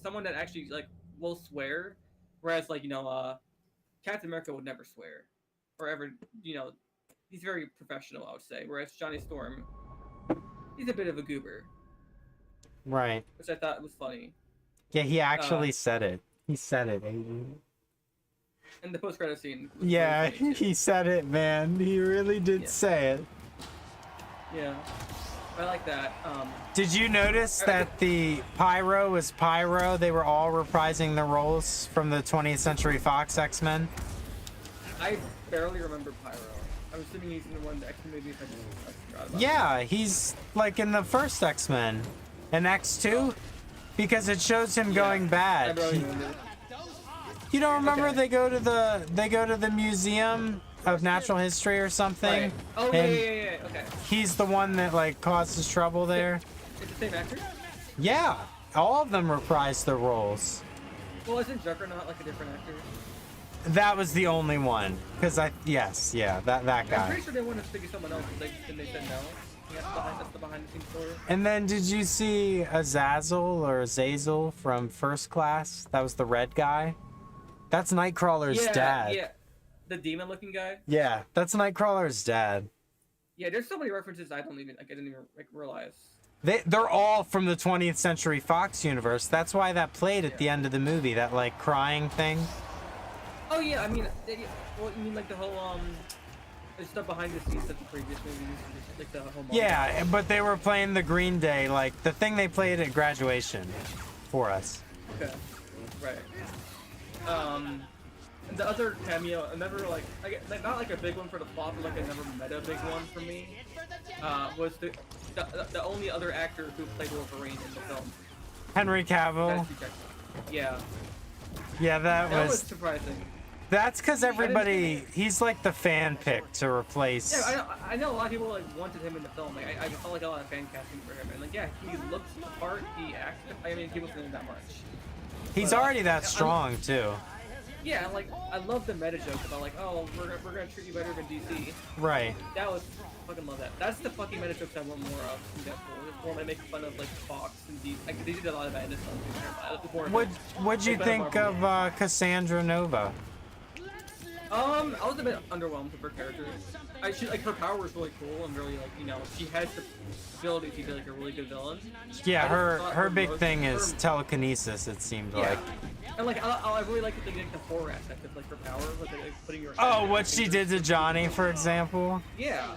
someone that actually like will swear, whereas like Captain America would never swear, or ever he's very professional, I would say. Whereas Johnny Storm, he's a bit of a goober, Right. which I thought was funny. Yeah, he actually said it. He said it. Aiden. And the post-credit scene. Was Yeah, really funny, too. he said it, man. He really did say it. Yeah. I like that. Did you notice that the Pyro was Pyro? They were all reprising the roles from the 20th Century Fox X-Men. I barely remember Pyro. I'm assuming he's in the one of the X-Men movies I forgot about. Yeah, he's like in the first X-Men. And X2? Because it shows him going I bad. barely remember. You don't remember Okay. they go to the Museum of Natural History or something? Right. Oh, and yeah. Okay. he's the one that like causes trouble there. It's the same actor? Yeah, all of them reprised their roles. Well, isn't Juggernaut like a different actor? That was the only one, because that I'm guy. pretty sure they wanted to figure someone else, but they said no. That's the behind the scenes story. And then did you see Azazel or Azazel from First Class? That was the red guy. That's Nightcrawler's dad. Yeah. The demon-looking guy. Yeah, that's Nightcrawler's dad. Yeah, there's so many references I didn't even realize. They're all from the 20th Century Fox universe. That's why that played at the end of the movie, that like crying thing. Oh yeah, I mean, well, you mean like the whole the stuff behind the scenes of the previous movies, just like the whole. Yeah, but they were playing the Green Day, like the thing they played at graduation for us. Okay. Right. The other cameo, another like not like a big one for the plot, but like another meta big one for me, was the only other actor who played Wolverine in the film. Henry Cavill. Yeah. Yeah, that was surprising. That's because everybody, he's like the fan pick to replace. Yeah, I know a lot of people like wanted him in the film. Like I felt like a lot of fan casting for him, and like yeah, he looks the part, he acts. I mean, he wasn't in that much. He's But, already that strong too. Yeah, like I love the meta joke about like, oh, we're gonna treat you better than DC. Right. That was fucking love that. That's the fucking meta jokes I want more of in Deadpool. It's more like making fun of like Fox and DC. Like, they did a lot of that in this film. What'd you think of Cassandra Nova? I was a bit underwhelmed with her character. Like her power was really cool and really like she has the ability to be like a really good villain. Yeah, her big thing is telekinesis. It seemed like. And like I really like the horror aspect of like her power, like putting your. Oh, what she did to Johnny, for example. Yeah.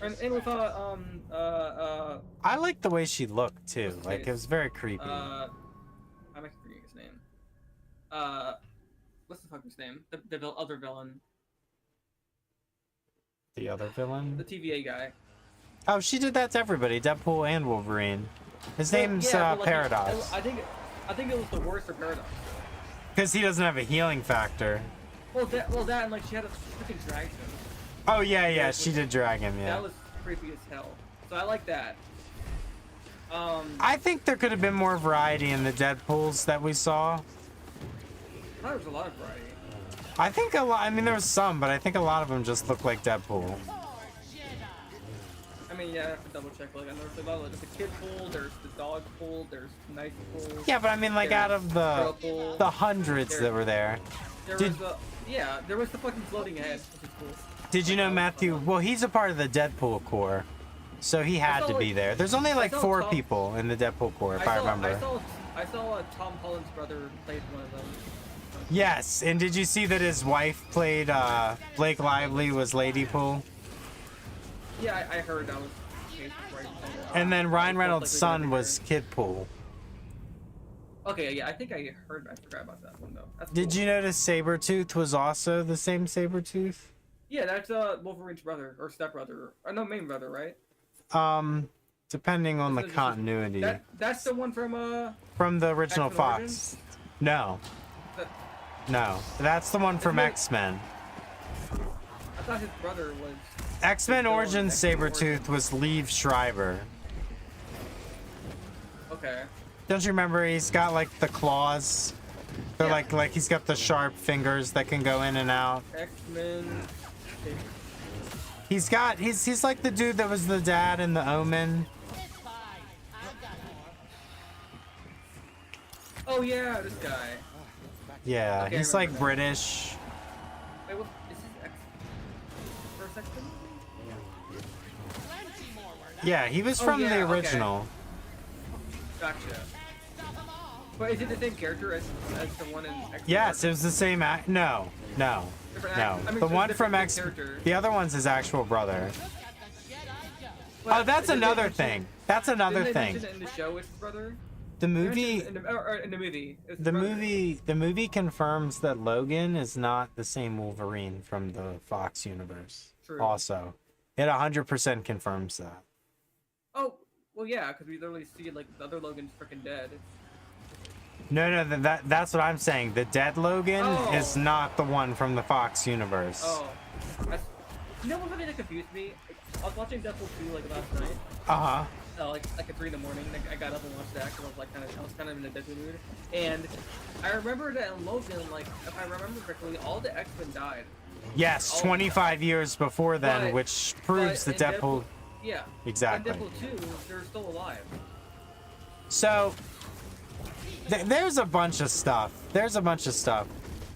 And with I like the way she looked too. Like it was very creepy. I'm actually forgetting his name. What's the fuck his name? The other villain. The other villain? The TVA guy. Oh, she did that to everybody, Deadpool and Wolverine. His name's Paradox. I think it was the worst for Paradox. Because he doesn't have a healing factor. Well, that and like she had a freaking dragon. Oh yeah, she did drag him. Yeah. That was creepy as hell. So I like that. I think there could have been more variety in the Deadpools that we saw. There was a lot of variety. I think a lot. I mean, there was some, but I think a lot of them just look like Deadpool. I mean, yeah, I have to double check. Like, there's a lot of, there's the kid pool, there's the dog pool, there's knife pool. Yeah, but I mean, like out of the hundreds that were there. There was the fucking floating head, which is cool. Did you know Matthew? Well, he's a part of the Deadpool Corps, so he had to be there. There's only like 4 people in the Deadpool Corps, if I remember. I saw Tom Holland's brother played one of them. Yes, and did you see that his wife played Blake Lively was Ladypool? Yeah, I heard that was. And then Ryan Reynolds' son was Kidpool. Okay, yeah, I think I heard. I forgot about that one though. That's Did cool. you notice Sabretooth was also the same Sabretooth? Yeah, that's Wolverine's brother or stepbrother. Or no, main brother, right? Depending on the continuity. That's the one from the original X-Men Fox. Origins? No. No, that's the one from X-Men. I thought his brother was. X-Men Origins Sabretooth was Liev Schreiber. Okay. Don't you remember he's got like the claws? They're like he's got the sharp fingers that can go in and out. X-Men. He's like the dude that was the dad in The Omen. Oh yeah, this guy. Yeah, Okay, he's like British. Wait, what? Is this first X-Men? Yeah, he was from the original. Okay. Gotcha. But is it the same character as the one in X? Yes, it was the same act. No. Different No. I mean, The so one different from X. character. The other one's his actual brother. Look at the Jedi go. But Oh, that's didn't they another mention- thing. That's another didn't they thing. mention it in the show, it's his brother? The They movie. mentioned it in the movie. It's his The brother. movie confirms that Logan is not the same Wolverine from the Fox universe. True. Also, it 100% confirms that. Oh, well, yeah, because we literally see like the other Logan's freaking dead. No, that's what I'm saying. The dead Logan Oh. is not the one from the Fox universe. Oh, you know what really confused me? I was watching Deadpool 2 like last night. Uh-huh. Like at 3 in the morning. Like, I got up and watched that because I was kind of in a Deadpool mood. And I remember that in Logan, like if I remember correctly, all the X-Men died. Yes, 25 years before then, But- which proves but that in Deadpool. Yeah. Exactly. In Deadpool 2, they're still alive. So, there's a bunch of stuff.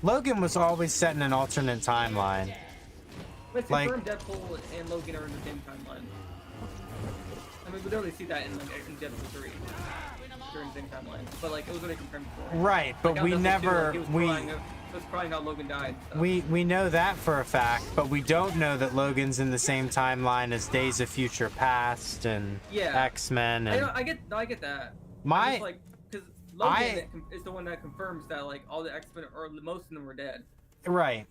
Logan was always set in an alternate timeline. But it's Like- confirmed Deadpool and Logan are in the same timeline. I mean, we literally see that in Deadpool 3. They're in the same timeline. But like, it was already confirmed before. Right, but Like, we Deadpool 2, never like, he was crying how Logan died. So. we know that for a fact, but we don't know that Logan's in the same timeline as Days of Future Past and Yeah. X-Men and I get that. My- I'm just like, because Logan is the one that confirms that like all the X-Men or most of them were dead. right.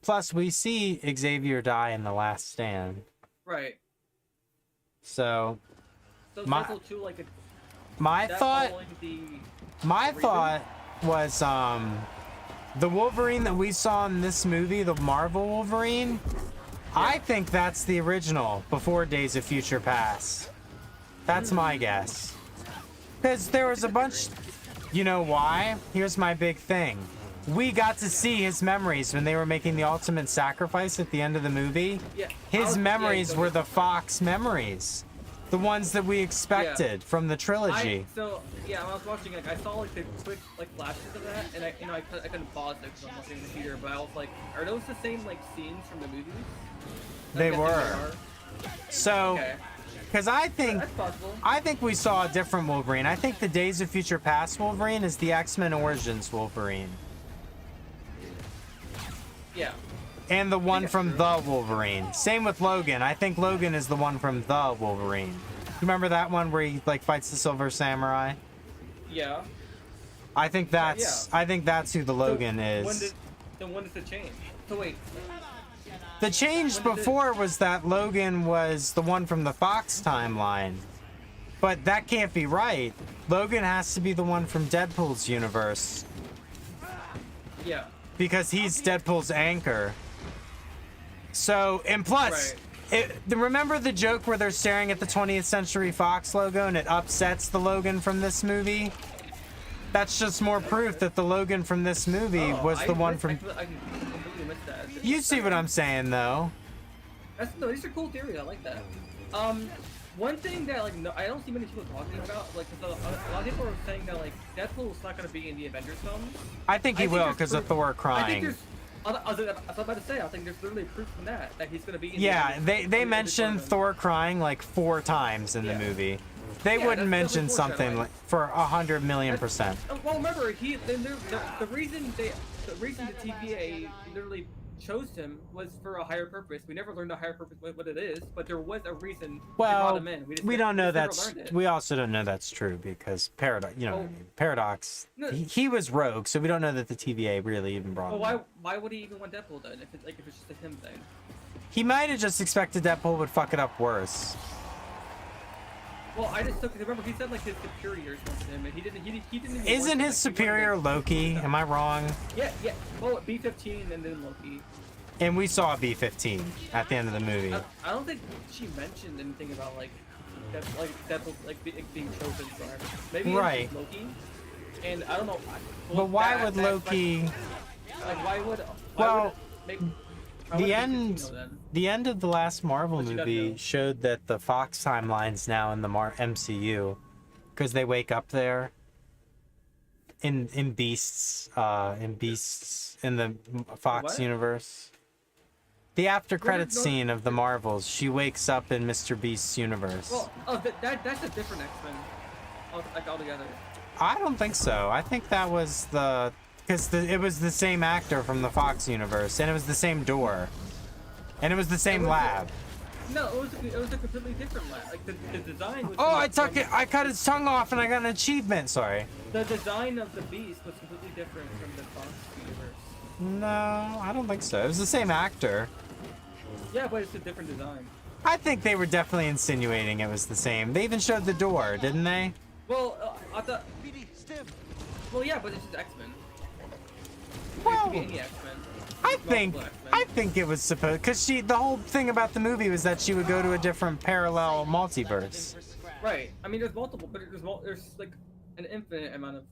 Plus, we see Xavier die in The Last Stand. Right. So, So My- Deadpool 2, like, my that thought following the reason? thought was the Wolverine that we saw in this movie, the Marvel Wolverine, I think that's the original before Days of Future Past. That's my guess. Because there was a bunch. You know why? Here's my big thing. We got to see his memories when they were making the ultimate sacrifice at the end of the movie. Yeah. His memories were the Fox memories. The ones that we expected from the trilogy. When I was watching, like, I saw like the quick like flashes of that, and I couldn't pause it because I'm watching in the theater. But I was like, are those the same like scenes from the movies? They I'm guessing were. are. So, Okay, because I think that's possible. we saw a different Wolverine. I think the Days of Future Past Wolverine is the X-Men Origins Wolverine. Yeah. And the one that's from true. The Wolverine. Same with Logan. I think Logan is the one from The Wolverine. You remember that one where he like fights the Silver Samurai? Yeah. I think that's who the Logan is. When does it change? So wait. The change when did it- before was that Logan was the one from the Fox timeline. But that can't be right. Logan has to be the one from Deadpool's universe. Yeah. Because he's Deadpool's anchor. So, and plus, remember the joke where they're staring at the 20th Century Fox logo and it upsets the Logan from this movie? That's just more proof that the Logan from this movie was the one from... I completely missed that. You see what I'm saying, though. No, these are cool theories. I like that. One thing that like I don't see many people talking about, like, 'cause a lot of people are saying that like Deadpool's not gonna be in the Avengers films. I think he will there's because of proof- Thor I think crying. there's. I was about to say. I think there's literally proof from that he's gonna be. In Yeah, the they mentioned Thor crying like 4 times in the Yeah. movie. They Yeah, wouldn't that's mention definitely something foreshadowing. like for 100 million percent. Well, remember the reason the TVA literally chose him was for a higher purpose. We never learned the higher purpose what it is, but there was a reason they brought Well, him in. we don't know never that's. learned it. We also don't know that's true because Paradox. You know what I Oh. mean? Paradox. No. He was rogue, so we don't know that the TVA really even brought Well, him. why would he even want Deadpool then? If it's just a him thing. He might have just expected Deadpool would fuck it up worse. Well, I just took. Remember, he said like his superiors wanted him, and he didn't. He didn't. Even Isn't want him, his like, he wanted superior him. Loki? Am I wrong? Yeah. Well, B-15 and then Loki. And we saw B-15 at the end of the movie. I don't think she mentioned anything about like Deadpool being chosen for her. Maybe Right. It was Loki. And I don't know. But why would Loki? Like why would? Well, maybe, The end of the last Marvel What you gotta movie know? showed that the Fox timeline's now in the MCU because they wake up there in Beasts in the Fox What? universe. The after credit no- scene of the Marvels, she wakes up in Mr. Beast's universe. Well, that's a different X-Men. Like altogether. I don't think so. I think that was the... Because it was the same actor from the Fox universe, and it was the same door. And it was the same lab. No, it was a completely different lab. Like, the design was... Oh, I cut his tongue off and I got an achievement, sorry. The design of the beast was completely different from the Fox universe. No, I don't think so. It was the same actor. Yeah, but it's a different design. I think they were definitely insinuating it was the same. They even showed the door, didn't they? Well, I thought... Well, yeah, but it's just X-Men. Well, Any X-Men. I think it was supposed... Because the whole thing about the movie was that she would go to a different parallel multiverse. Right. I mean, there's multiple, but there's like an infinite amount of,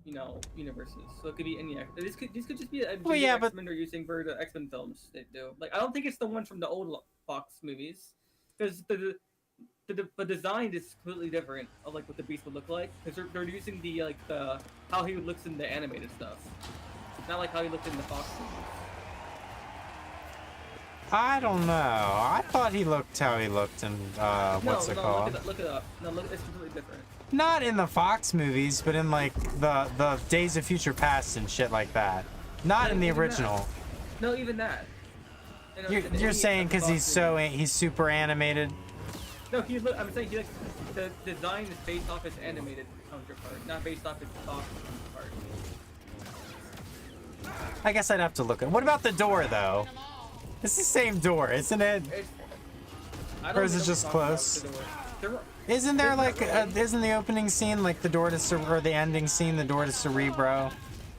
you know, universes. So it could be any. These could just be Well, yeah, X-Men they're using for the X-Men films they do. Like, I don't think it's the one from the old Fox movies, because the design is completely different of like what the Beast would look like. Because they're using the how he looks in the animated stuff, not like how he looked in the Fox movies. I don't know. I thought he looked how he looked in, what's it called? Look it up. No, it's completely different. Not in the Fox movies, but in, like, the Days of Future Past and shit like that. Not in the original. No, even that. You're saying because he's super animated? No, I'm saying the design is based off his animated counterpart, not based off his Fox counterpart. I guess I'd have to look at. What about the door, though? It's the same door, isn't it? Or is it just close? Isn't there like isn't the opening scene like the door to or the ending scene the door to Cerebro?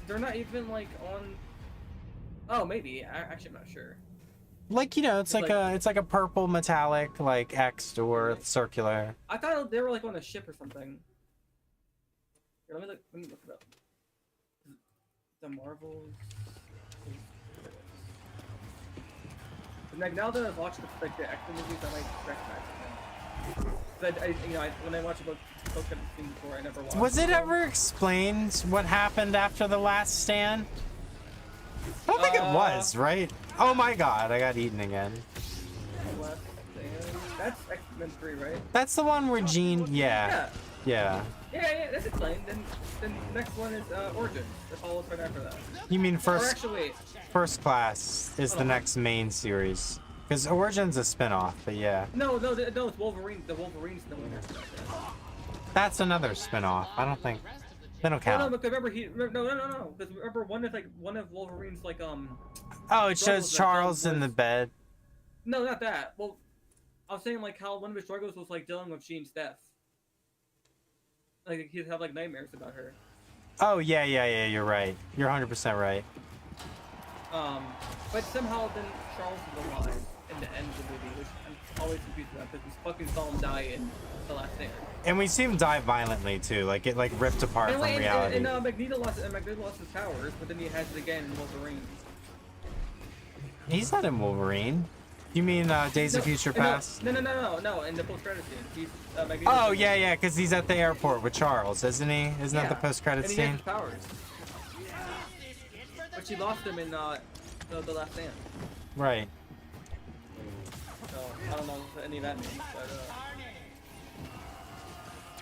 They're not even like on. Oh, maybe. Actually, I'm not sure. Like, you know, it's like a purple metallic like X door, circular. I thought they were like on a ship or something. Here, let me look it up. The Marvels. Like, now that I've watched the X-Men movies, I might recognize them. When I watched both of the scenes before, I never watched. Was it ever explained what happened after the last stand? I don't think it was, right? Oh my god, I got eaten again. Last Stand? That's X-Men 3, right? That's the one where Jean, yeah. Yeah, that's explained. Then the next one is Origins. That follows right after that. You mean Or actually, wait. First Class is the next main series. Because Origins a spin-off, but yeah. No, it's Wolverine. The Wolverine's the winner. That's another spin-off. I don't think they don't count. No, because remember no. Because remember one of Wolverine's like Oh, it shows Charles in the bed. No, not that. Well, I was saying like how one of his struggles was like dealing with Jean's death. Like he'd have like nightmares about her. Oh yeah. You're right. You're 100% right. But somehow then Charles is alive in the end of the movie, which I'm always confused about because we fucking saw him die in The Last Stand. And we see him die violently too, like it like ripped apart from reality. And Magneto lost his powers, but then he has it again in Wolverine. He's not in Wolverine. You mean Days of Future Past? No. In the post-credit scene, he's Magneto. Oh yeah, because he's at the airport with Charles, isn't he? Isn't that the post-credit and he scene? has his powers. But she lost him in the Last Stand. Right. So I don't know what any of that means, but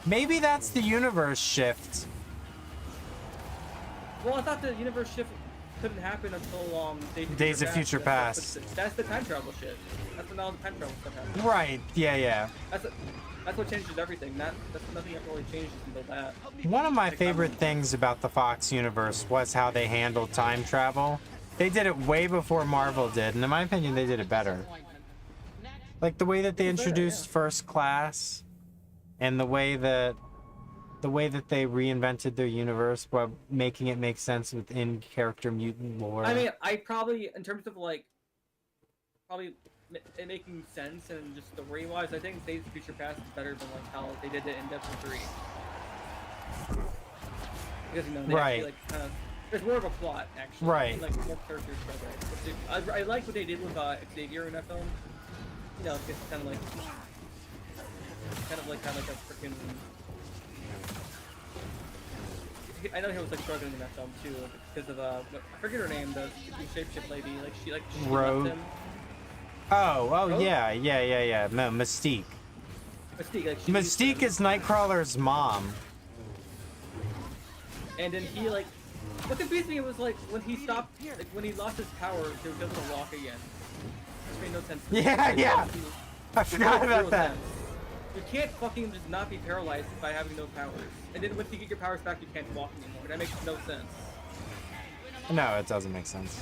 maybe that's the universe shift. well, I thought the universe shift couldn't happen until Days of Future Past. That's the time travel shit. That's when all the time travel stuff happens. Right. Yeah. That's what changes everything. That's nothing ever really changes until that. One of my favorite things about the Fox universe was how they handled time travel. They did it way before Marvel did, and in my opinion, they did it better. Like the way that they introduced First Class, and the way that they reinvented their universe by making it make sense within character mutant lore. I mean, I probably, in terms of like, it making sense and just story-wise, I think Days of Future Past is better than like how they did it in Deadpool 3. Because they right. actually, like, kind of, there's more of a plot actually. Right. And, like more characters struggle. I like what they did with Xavier in that film. You know, it's kind of like a freaking. I know he was like struggling in that film too because of I forget her name, the shapeshift lady. She left him. Oh, Rogue? yeah. No, Mystique. Mystique, Mystique is Nightcrawler's mom. And then he like, what confused me was like when he stopped, like when he lost his power, he was able to walk again. Which made no sense. Yeah. I forgot about that. Sense. You can't fucking just not be paralyzed by having no powers. And then once you get your powers back, you can't walk anymore. That makes no sense. No, it doesn't make sense.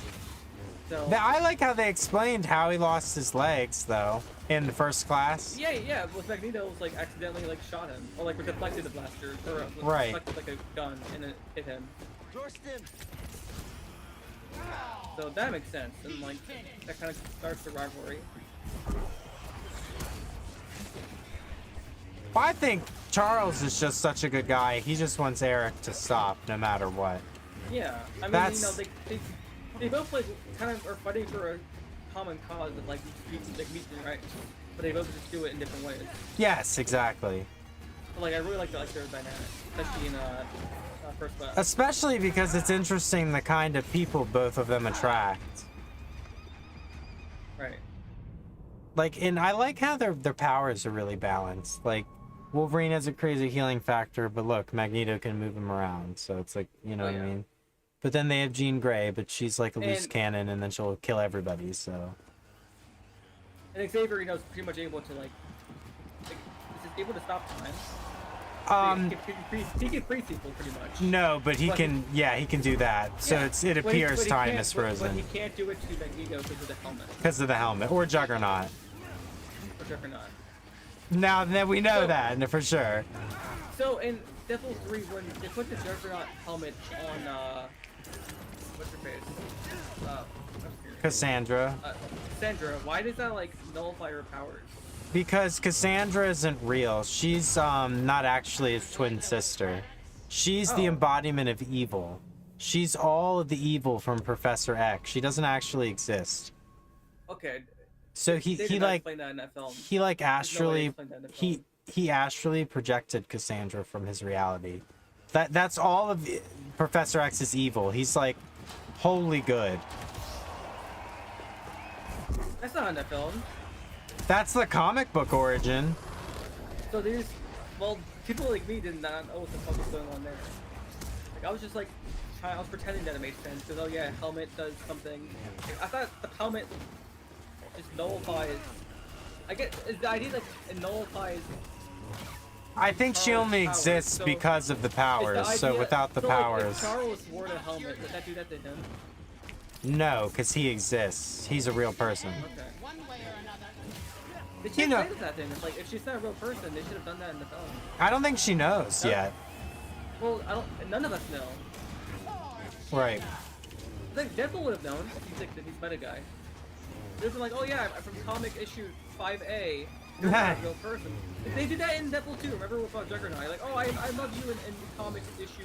So I like how they explained how he lost his legs, though, in the first class. yeah. With Magneto was like accidentally like shot him, or like deflected the blaster, or Right. deflected like a gun and it hit him. So that makes sense, and like that kind of starts the rivalry. I think Charles is just such a good guy. He just wants Eric to stop, no matter what. Yeah, I mean, That's... you know, they both like kind of are fighting for a common cause of like meeting right, but they both just do it in different ways. Yes, exactly. But, like I really like their dynamic, especially in First Class. Especially because it's interesting the kind of people both of them attract. Right. Like, and I like how their powers are really balanced. Like, Wolverine has a crazy healing factor, but look, Magneto can move him around, so it's like, you know what I mean? But then they have Jean Grey, but she's like a loose cannon, and then she'll kill everybody, so... And Xavier, you know, is pretty much able to, like is able to stop time. He can freeze people, pretty much. No, but he can, he can do that. So it appears time is frozen. But he can't do it to Magneto because of the helmet. Because of the helmet, or Juggernaut. Or Juggernaut. Now that we know that, for sure. So in Deadpool 3, when they put the Juggernaut helmet on, what's her face? Cassandra. Cassandra, why does that, like, nullify her powers? Because Cassandra isn't real. She's not actually his twin sister. She's the embodiment of evil. She's all of the evil from Professor X. She doesn't actually exist. Okay. So he like astrally he astrally projected Cassandra from his reality. That's all of Professor X's evil. He's like wholly good. That's not in that film. That's the comic book origin. So there's, well, people like me did not know what the fuck was going on there. Like I was just like, I was pretending that it made sense because oh yeah, helmet does something. Like, I thought the helmet just nullifies. I get the idea that it nullifies. I think she only exists because of the powers. So without the powers. Like, if Charles wore the helmet, would that do that to him? No, because he exists. He's a real person. Okay. One way or another. They can't explain that thing. It's like if she's not a real person, they should have done that in the film. I don't think she knows yet. Well, none of us know. Right. I think Deadpool would have known. He's met a guy. They've been like, oh yeah, from comic issue 5A, you're not a real person. They did that in Deadpool 2. Remember with Juggernaut? Like, oh, I love you in comic issue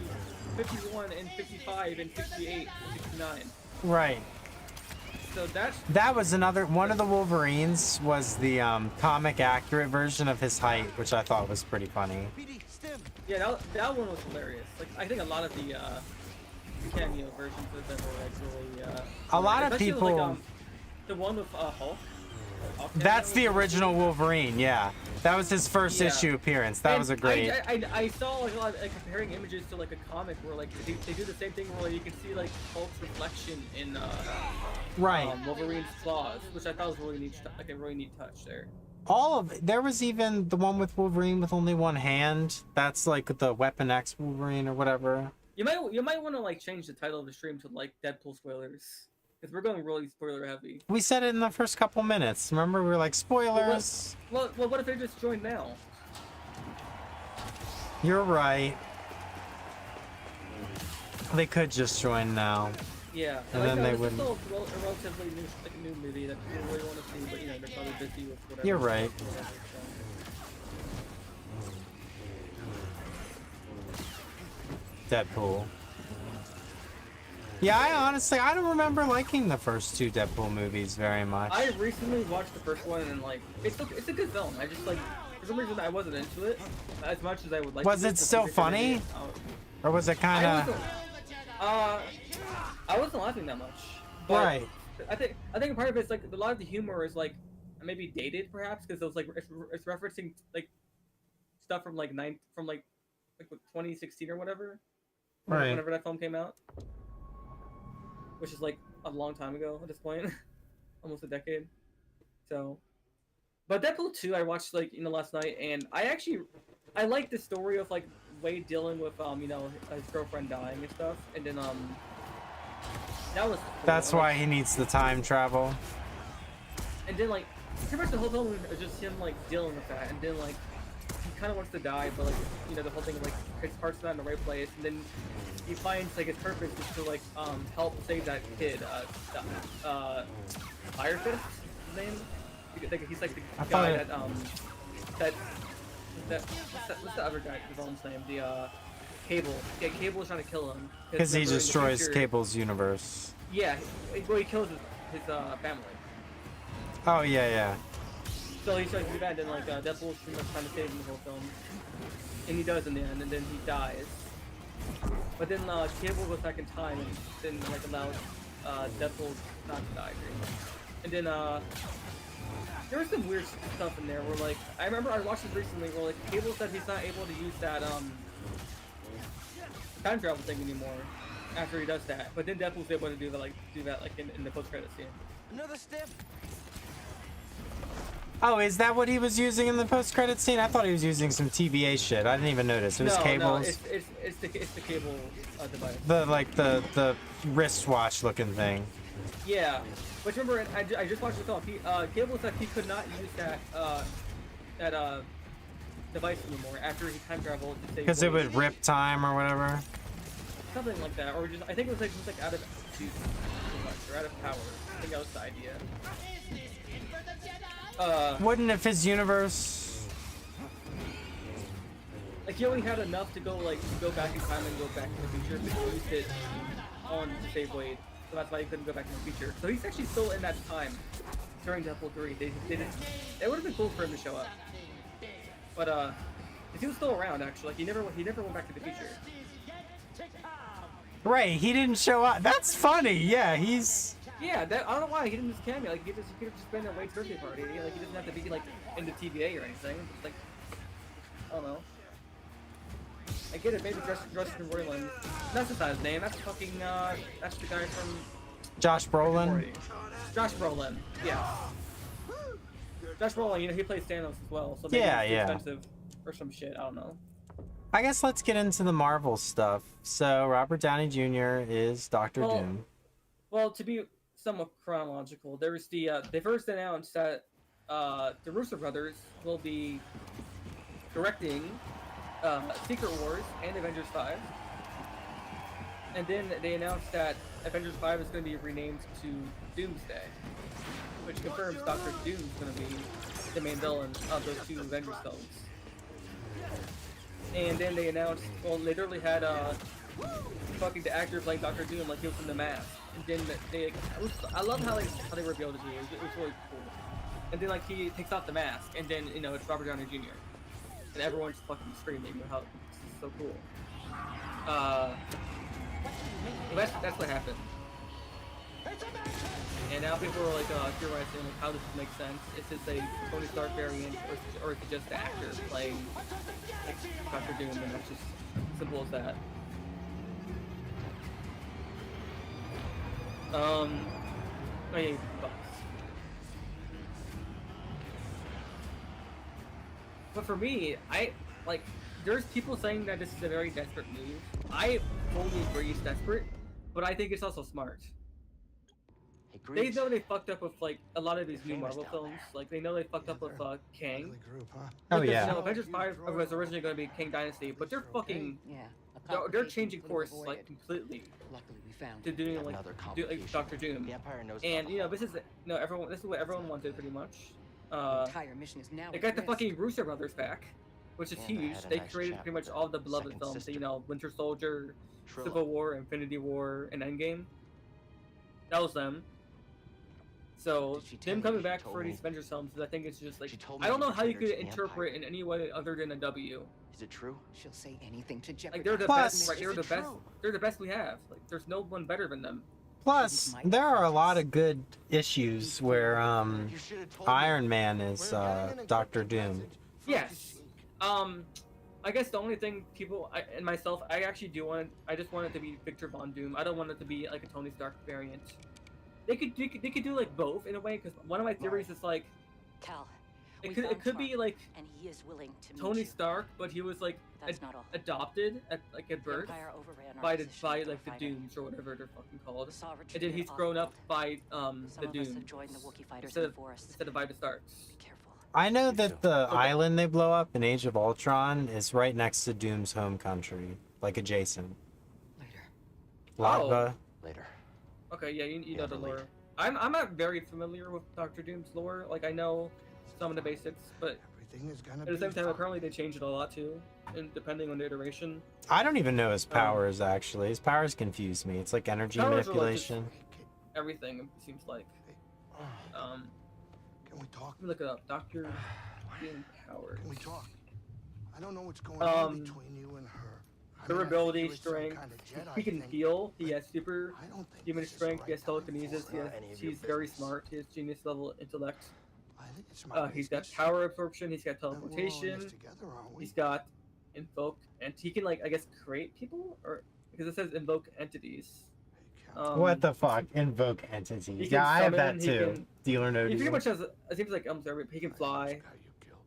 51 and 55 and 68 and 69. Right. So that was another one of the Wolverines was the comic accurate version of his height, which I thought was pretty funny. Yeah, that one was hilarious. Like I think a lot of the cameo versions of them were like really. A lot of people. Like, the one with Hulk. That's the original Wolverine. Yeah, that was his first issue appearance. That was a great. I saw like a lot of, like comparing images to like a comic where like they do the same thing where like, you can see like Hulk's reflection in Wolverine's claws, which I thought was really neat, like a really neat touch there. There was even the one with Wolverine with only one hand. That's like the Weapon X Wolverine or whatever. You might want to like change the title of the stream to like Deadpool spoilers. Because we're going really spoiler heavy. We said it in the first couple minutes. Remember, we were like, spoilers. Well, what if they just joined now? You're right. They could just join now. Yeah. And then they wouldn't. It's still a relatively new movie that people really want to see, but you know, they're probably busy with whatever. You're right. Deadpool. Yeah, I don't remember liking the first two Deadpool movies very much. I recently watched the first one and like it's a good film. I just like for some reason I wasn't into it as much as I would like. Was it still funny? Or was it kind of? I wasn't laughing that much. But right. I think part of it's like a lot of the humor is like maybe dated perhaps because it was like it's referencing like stuff from like 2016 or whatever. Right. Whenever that film came out, which is like a long time ago at this point, almost a decade. So, but Deadpool 2, I watched like last night, and I like the story of like Wade dealing with his girlfriend dying and stuff, and then that was cool. That's why he needs the time travel. And then like pretty much the whole film is just him like dealing with that, and then like he kind of wants to die, but like the whole thing like his heart's not in the right place, and then he finds like his purpose is to like help save that kid. Fire Fist, his name. He's like the guy what's the other guy? His own name. The Cable. Yeah, Cable is trying to kill him Because he destroys Cable's universe. Yeah, well, he kills his family. Oh yeah. So he tries to do that, and then like Deadpool's pretty much trying to save him the whole film, and he does in the end, and then he dies. But then Cable goes back in time and then like allows Deadpool not to die, pretty much. And then there was some weird stuff in there where like I remember I watched it recently where like Cable said he's not able to use that time travel thing anymore after he does that. But then Deadpool's able to do that like in the post-credit scene. Another step. Oh, is that what he was using in the post-credit scene? I thought he was using some TVA shit. I didn't even notice. It was cables. No, it's the Cable device. The wristwatch looking thing. Yeah, but remember, I just watched the film. Cable said he could not use that device anymore after he time traveled to save. Because it would rip time or whatever. Something like that, or just I think it was like out of juice, or out of power. I think that was the idea. Is this it for the Jedi? Wouldn't if his universe... Like he only had enough to go back in time and go back to the future, but he used it on to save Wade. So that's why he couldn't go back in the future. So he's actually still in that time during Deadpool 3. It would have been cool for him to show up, but he was still around actually. Like he never went back to the future. Right, he didn't show up. That's funny. Yeah, he's... Yeah, I don't know why he didn't just cameo. Like he could have just been at Wade's birthday party. Like he doesn't have to be like in the TVA or anything. Like I don't know. I get it, maybe Justin Roiland. That's not his name. That's fucking that's the guy from Josh Brolin. Josh Brolin. Yeah. Josh Brolin. He plays Thanos as well. So maybe it's expensive or some shit. I don't know. I guess let's get into the Marvel stuff. So Robert Downey Jr. is Doctor Doom. Well, to be somewhat chronological, there was they first announced that the Russo brothers will be directing Secret Wars and Avengers 5. And then they announced that Avengers 5 is going to be renamed to Doomsday, which confirms Doctor Doom is going to be the main villain of those two Avengers films. And then they announced, well, they literally had fucking the actor playing Doctor Doom like he was in The Mask. And then I love how they revealed it to me. It was really cool. And then like he takes off the mask, and then it's Robert Downey Jr. And everyone's fucking screaming how this is so cool. That's what happened. And now people are like theorizing like how this makes sense. Is this a Tony Stark variant, or is it just the actor playing like, Doctor Doom, and it's just simple as that. But for me, there's people saying that this is a very desperate move. I fully agree it's desperate, but I think it's also smart. They know they fucked up with like a lot of these new Marvel films. Like they know they fucked up with Kang. Oh yeah. Avengers 5 was originally going to be Kang Dynasty, but they're fucking they're changing course like completely to doing like Doctor Doom. And this is everyone. This is what everyone wanted pretty much. They got the fucking Russo brothers back, which is huge. They created pretty much all the beloved films. Winter Soldier, Civil War, Infinity War, and Endgame. That was them. So them coming back for these Avengers films, I think it's just like I don't know how you could interpret it in any way other than a W. Is it true? She'll say anything to jeopardize. Like they're the best. Right? They're the best. They're the best we have. Like there's no one better than them. Plus, there are a lot of good issues where Iron Man is Doctor Doom. Yes. I guess the only thing and myself, I actually do want. I just want it to be Victor Von Doom. I don't want it to be like a Tony Stark variant. They could do like both in a way, because one of my theories is like Cal, it could be like and he is willing to meet Tony you. Stark, but he was like That's not all. adopted at like at The birth Empire overran our by position like with the our fighter. Dooms or whatever they're fucking called. Saw And then retreated he's off grown up field. by Some the of us Dooms have joined the Wookiee fighters instead in of the forest. instead of by the Starks. Be careful. I know You that too. the island they blow up in Age of Ultron is right next to Doom's home country, like adjacent. Later. Latva. Later. Okay, yeah, you know Yeah, the the lore. lead. I'm not very familiar with Doctor Doom's lore. Like I know some of the basics, but Everything is gonna at the be same time, fine. apparently they changed it a lot too, and depending on the iteration. I don't even know his powers actually. His powers confuse me. It's like energy Powers are like just- manipulation. Everything it seems like. Can we talk? Let me look it up. Doctor Doom powers. Can we talk? I don't know what's going on between you and her. I mean, I think Durability, you were some strength. kind of Jedi He can thing. heal. He has super I don't think human this is strength. the He has right time telekinesis. for He has, it. any of your he's very business. smart. He has genius level intellect. I think it's my He's got business. power absorption. He's got And we're all in teleportation. this together, aren't we? He's got invoke, and he can like I guess create people, or because it says invoke entities. Hey, Cal. What the fuck? Invoke he entities. can Yeah, I have that summon, he too. can- Deal or no He pretty deal. much has. It seems like almost every. He can I fly. just got you killed.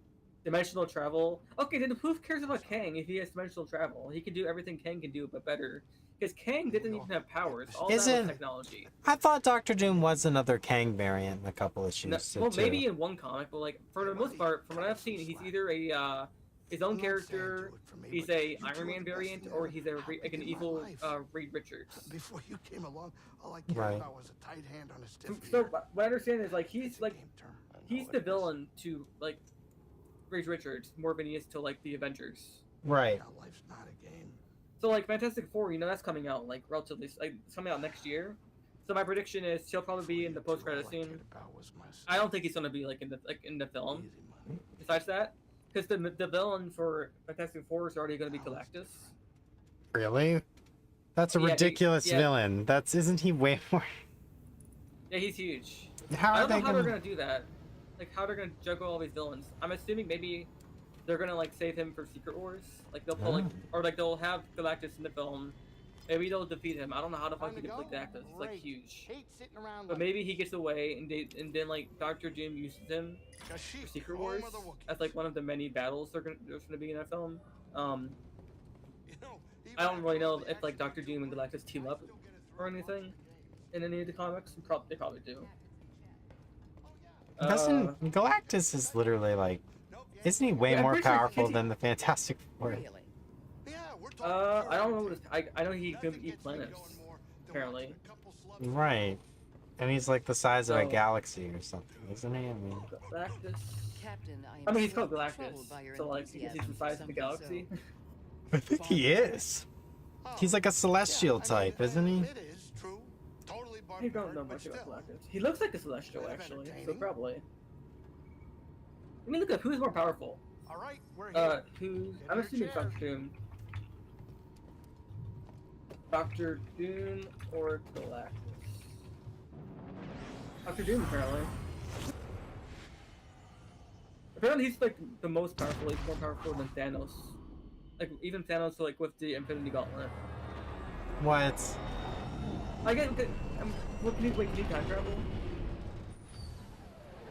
Dimensional travel. Okay, then who cares about Kang if he has dimensional travel? He can do everything Kang can do, but better. Because Kang didn't even have powers. All that Isn't- was technology. I thought Doctor Doom was another Kang variant in a couple issues. No, too. well, maybe in one comic, but like for the most part, from what I've seen, he's either a his own I'm not saying character, do it for me, he's but a you two Iron are Man the best variant, thing or that he's ever an happened an in my evil life. Reed Richards. Before you came along, all I cared Right. about was a tight hand on a stiff So ear. what I understand is like he's It's a like game term. I know he's what the it is. villain to like Reed Richards more than he is to like the Avengers. Right. Now, life's not a game. So like Fantastic Four, that's coming out like relatively like it's coming out next year. So my prediction is he'll probably be in the Before you post-credit two, all I scene. cared about was my I don't think he's gonna be like in the film. easy money. Besides that, because the villain for Fantastic Four is already gonna be Galactus. Really? That's a Yeah, ridiculous yeah. villain. Isn't he way more? Yeah, he's huge. How I are don't know they how they're gonna? gonna do that. Like how they're gonna juggle all these villains. I'm assuming maybe they're gonna like save him for Secret Wars. Like they'll pull like or like they'll have Galactus in the film. Maybe they'll defeat him. I don't know how the fuck Time he to defeat go? Galactus. It's like Great. huge. Hate sitting around. But maybe he gets away and then like Doctor Doom uses him for Kashyyyk, Secret home Wars of the Wookiees. as like one of the many battles there's gonna be in that film. You know, even I don't really after all know the if like action Doctor Doom and figures, Galactus team I up still get a or thrill anything watching in any of the comics. They probably do. Doesn't Galactus is literally like? Nope, yeah, Isn't he way Yeah, I'm more pretty sure- powerful can't he- than the Fantastic Four? Really? yeah, we're talking I don't know pure what his, I know he Nothing can gets eat me planets. going more than apparently. watching a couple slubs Right. And he's like the size of a So- galaxy or something, isn't he? I mean, Galactus. Captain, I mean, he's so called troubled by Galactus, your so like he's enthusiasm the for size of the something galaxy. so- I think he is. Oh, He's like a yeah, celestial I mean, type, isn't he? It is true. Totally I don't know barbaric, much but about still. Galactus. He looks like a celestial Kind of actually, so entertaining. probably. I mean, look at who's more powerful. All right, we're here. Who's? Get I'm your assuming chair. Doctor Doom. Doctor Doom or Galactus? Doctor Doom, apparently. Apparently, he's like the most powerful. He's more powerful than Thanos. Like even Thanos, like with the Infinity Gauntlet. What? I get. What can you time travel?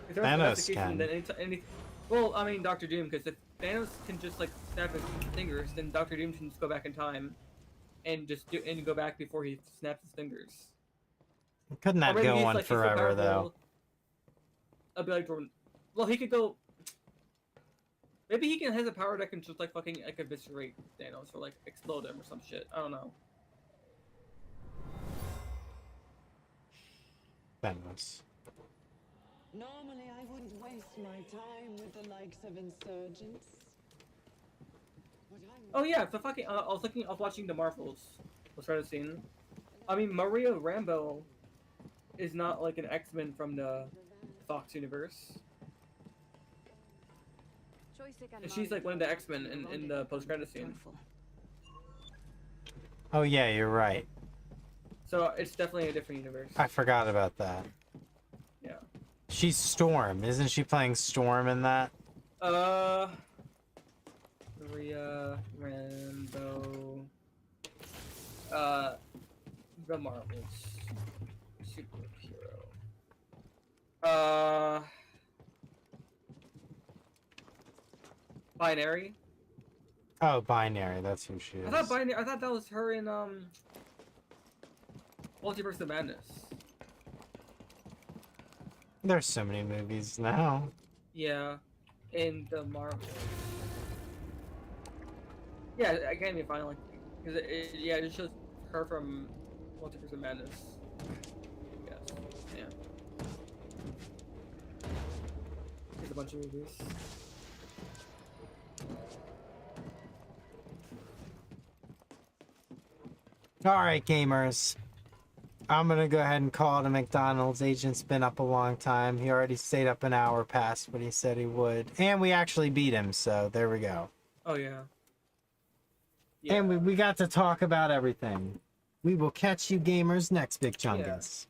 If that's Thanos the case, can. Then well, I mean Doctor Doom, because if Thanos can just like snap his fingers, then Doctor Doom can just go back in time, and go back before he snaps his fingers. Couldn't Or that maybe go he's, on like, he's so forever though? powerful- I'd be like, well, he could go. Maybe he has a power that can just like fucking like eviscerate Thanos or like explode him or some shit. I don't know. Thanos. Normally, I wouldn't waste my time with the likes of insurgents. But I'm Oh yeah, the fucking. I was watching the Marvels. Let's try to scene. I mean, Maria Rambeau is not like an X-Men from the Fox universe. And she's like one of the X-Men in the post-credit scene. Oh yeah, you're right. So it's definitely a different universe. I forgot about that. Yeah. She's Storm, isn't she playing Storm in that? The Rhea, Rambo, the Marvels, superhero. Binary. Oh, Binary. That's who she is. I thought that was her in Multiverse of Madness. There's so many movies now. Yeah, in the Marvel. Yeah, I can't even find like, cause yeah, it just shows her from Multiverse of Madness. Yes. Yeah. There's a bunch of movies. Alright, gamers. I'm gonna go ahead and call it a McDonald's. Agent's been up a long time. He already stayed up an hour past what he said he would. And we actually beat him, so there we go. Oh, yeah. And we got to talk about everything. We will catch you gamers next, Big Chungus.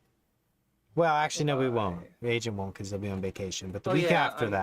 Well, actually, no, we won't. The agent won't because he'll be on vacation. But the week after that.